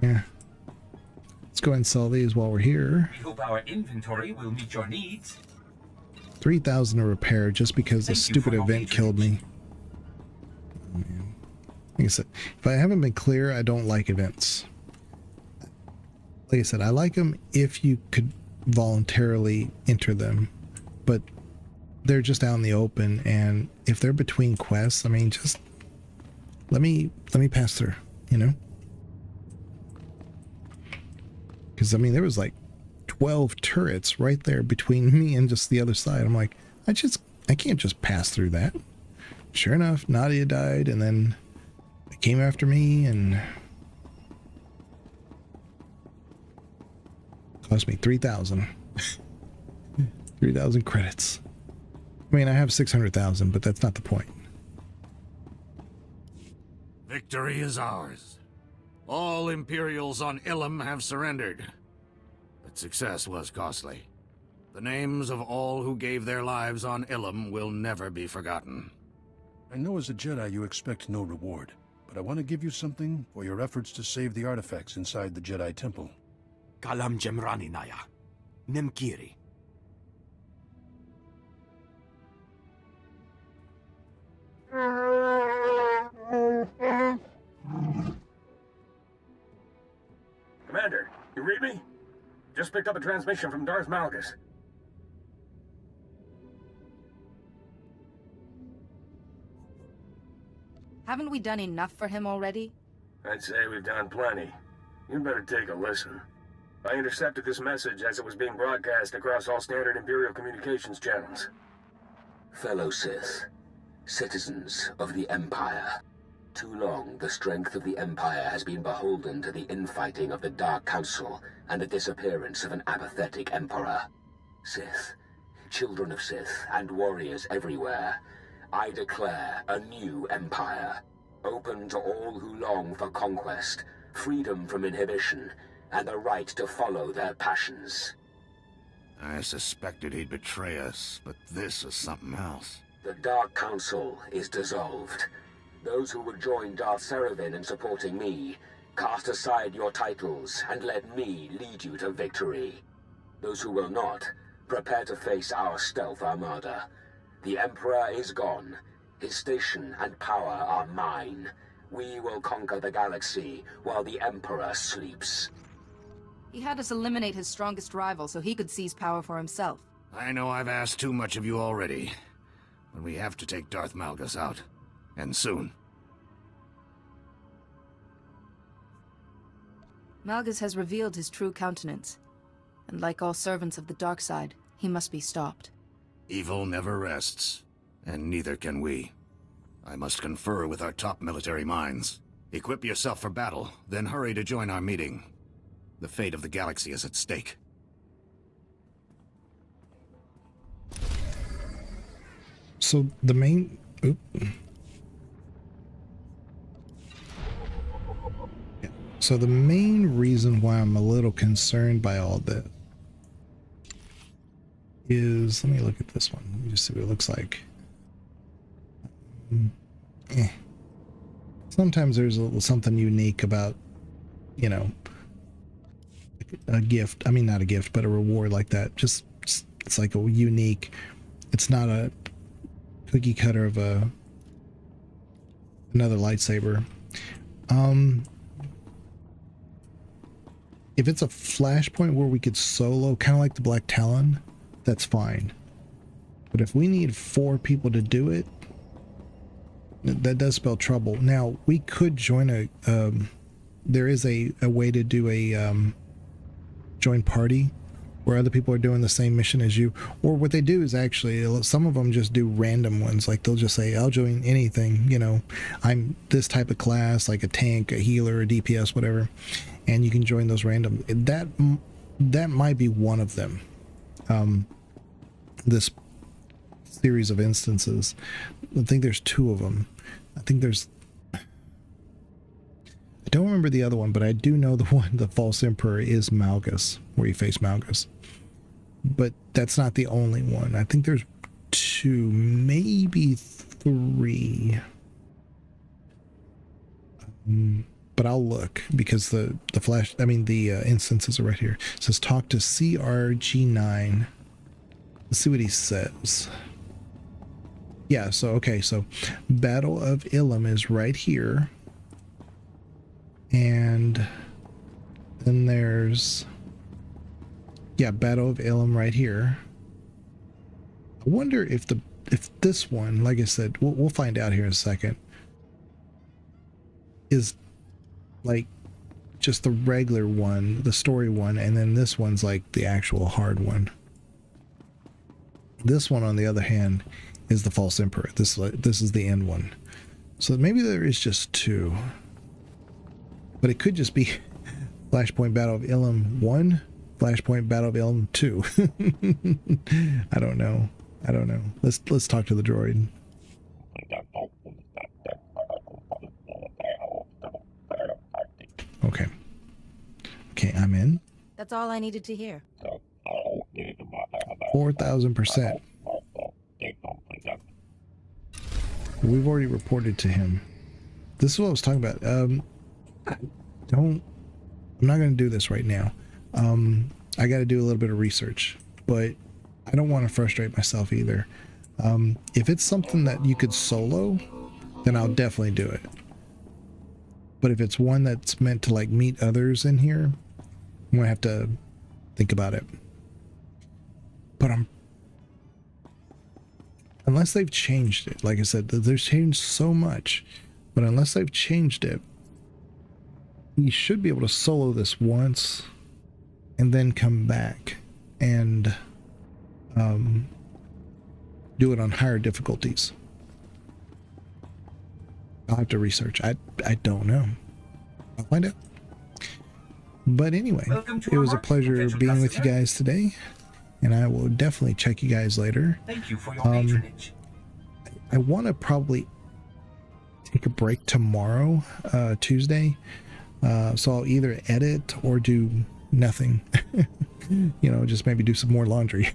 yeah. Let's go ahead and sell these while we're here. We hope our inventory will meet your needs. 3,000 to repair just because the stupid event killed me. Like I said, if I haven't been clear, I don't like events. Like I said, I like them if you could voluntarily enter them, but they're just out in the open, and if they're between quests, I mean, just let me pass through, you know? Because, I mean, there was like 12 turrets right there between me and just the other side. I'm like, I can't just pass through that. Sure enough, Nadia died, and then they came after me, and cost me 3,000. 3,000 credits. I mean, I have 600,000, but that's not the point. Victory is ours. All Imperials on Ilum have surrendered. But success was costly. The names of all who gave their lives on Ilum will never be forgotten. I know as a Jedi you expect no reward, but I want to give you something for your efforts to save the artifacts inside the Jedi Temple. Kalam Jemrani Naya. Nemkiri. Commander, you read me? Just picked up a transmission from Darth Malgus. Haven't we done enough for him already? I'd say we've done plenty. You'd better take a listen. I intercepted this message as it was being broadcast across all standard Imperial communications channels. Fellow Sith, citizens of the Empire. Too long, the strength of the Empire has been beholden to the infighting of the Dark Council and the disappearance of an apathetic Emperor. Sith, children of Sith, and warriors everywhere, I declare a new Empire, open to all who long for conquest, freedom from inhibition, and the right to follow their passions. I suspected he'd betray us, but this is something else. The Dark Council is dissolved. Those who would join Darth Seraphon in supporting me, cast aside your titles and let me lead you to victory. Those who will not, prepare to face our stealth armada. The Emperor is gone. His station and power are mine. We will conquer the galaxy while the Emperor sleeps. He had us eliminate his strongest rival so he could seize power for himself. I know I've asked too much of you already, but we have to take Darth Malgus out. And soon. Malgus has revealed his true countenance. And like all servants of the dark side, he must be stopped. Evil never rests, and neither can we. I must confer with our top military minds. Equip yourself for battle, then hurry to join our meeting. The fate of the galaxy is at stake. So the main... So the main reason why I'm a little concerned by all this is, let me look at this one. Let me just see what it looks like. Sometimes there's a little something unique about, you know, a gift. I mean, not a gift, but a reward like that. Just, it's like a unique, it's not a cookie cutter of another lightsaber. If it's a flashpoint where we could solo, kind of like the Black Talon, that's fine. But if we need 4 people to do it, that does spell trouble. Now, we could join there is a way to do a join party where other people are doing the same mission as you. Or what they do is actually, some of them just do random ones. Like they'll just say, I'll join anything, you know, I'm this type of class, like a tank, a healer, a DPS, whatever. And you can join those random. That might be one of them. This series of instances. I think there's 2 of them. I think there's... I don't remember the other one, but I do know the one, the False Emperor, is Malgus, where you face Malgus. But that's not the only one. I think there's 2, maybe 3. But I'll look, because the instances are right here. It says talk to CRG9. Let's see what he says. Yeah, so okay, so Battle of Ilum is right here. And then there's, yeah, Battle of Ilum right here. I wonder if this one, like I said, we'll find out here in a second, is like just the regular one, the story one, and then this one's like the actual hard one. This one, on the other hand, is the False Emperor. This is the end one. So maybe there is just two. But it could just be Flashpoint Battle of Ilum 1, Flashpoint Battle of Ilum 2. I don't know. Let's talk to the droid. Okay. Okay, I'm in. That's all I needed to hear. 4,000%. We've already reported to him. This is what I was talking about. I'm not going to do this right now. I got to do a little bit of research, but I don't want to frustrate myself either. If it's something that you could solo, then I'll definitely do it. But if it's one that's meant to like meet others in here, I'm going to have to think about it. But unless they've changed it, like I said, they've changed so much, but unless they've changed it, you should be able to solo this once and then come back and do it on higher difficulties. I'll have to research. I don't know. I'll find out. But anyway, it was a pleasure being with you guys today, and I will definitely check you guys later. Thank you for your patronage. I want to probably take a break tomorrow, Tuesday. So I'll either edit or do nothing. You know, just maybe do some more laundry.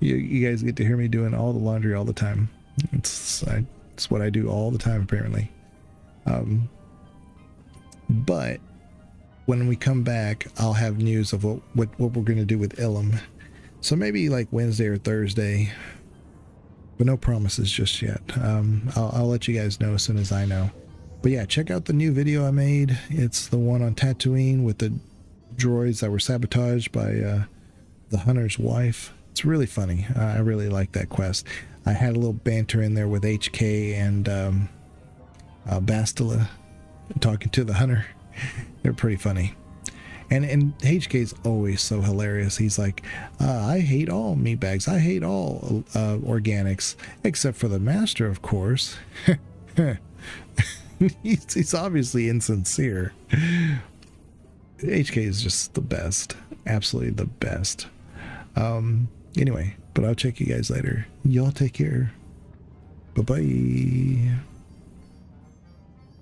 You guys get to hear me doing all the laundry all the time. It's what I do all the time, apparently. But when we come back, I'll have news of what we're going to do with Ilum. So maybe like Wednesday or Thursday, but no promises just yet. I'll let you guys know as soon as I know. But yeah, check out the new video I made. It's the one on Tatooine with the droids that were sabotaged by the hunter's wife. It's really funny. I really like that quest. I had a little banter in there with HK and Bastila talking to the hunter. They're pretty funny. And HK's always so hilarious. He's like, I hate all meat bags. I hate all organics, except for the master, of course. He's obviously insincere. HK is just the best. Absolutely the best. Anyway, but I'll check you guys later. Y'all take care. Bye-bye.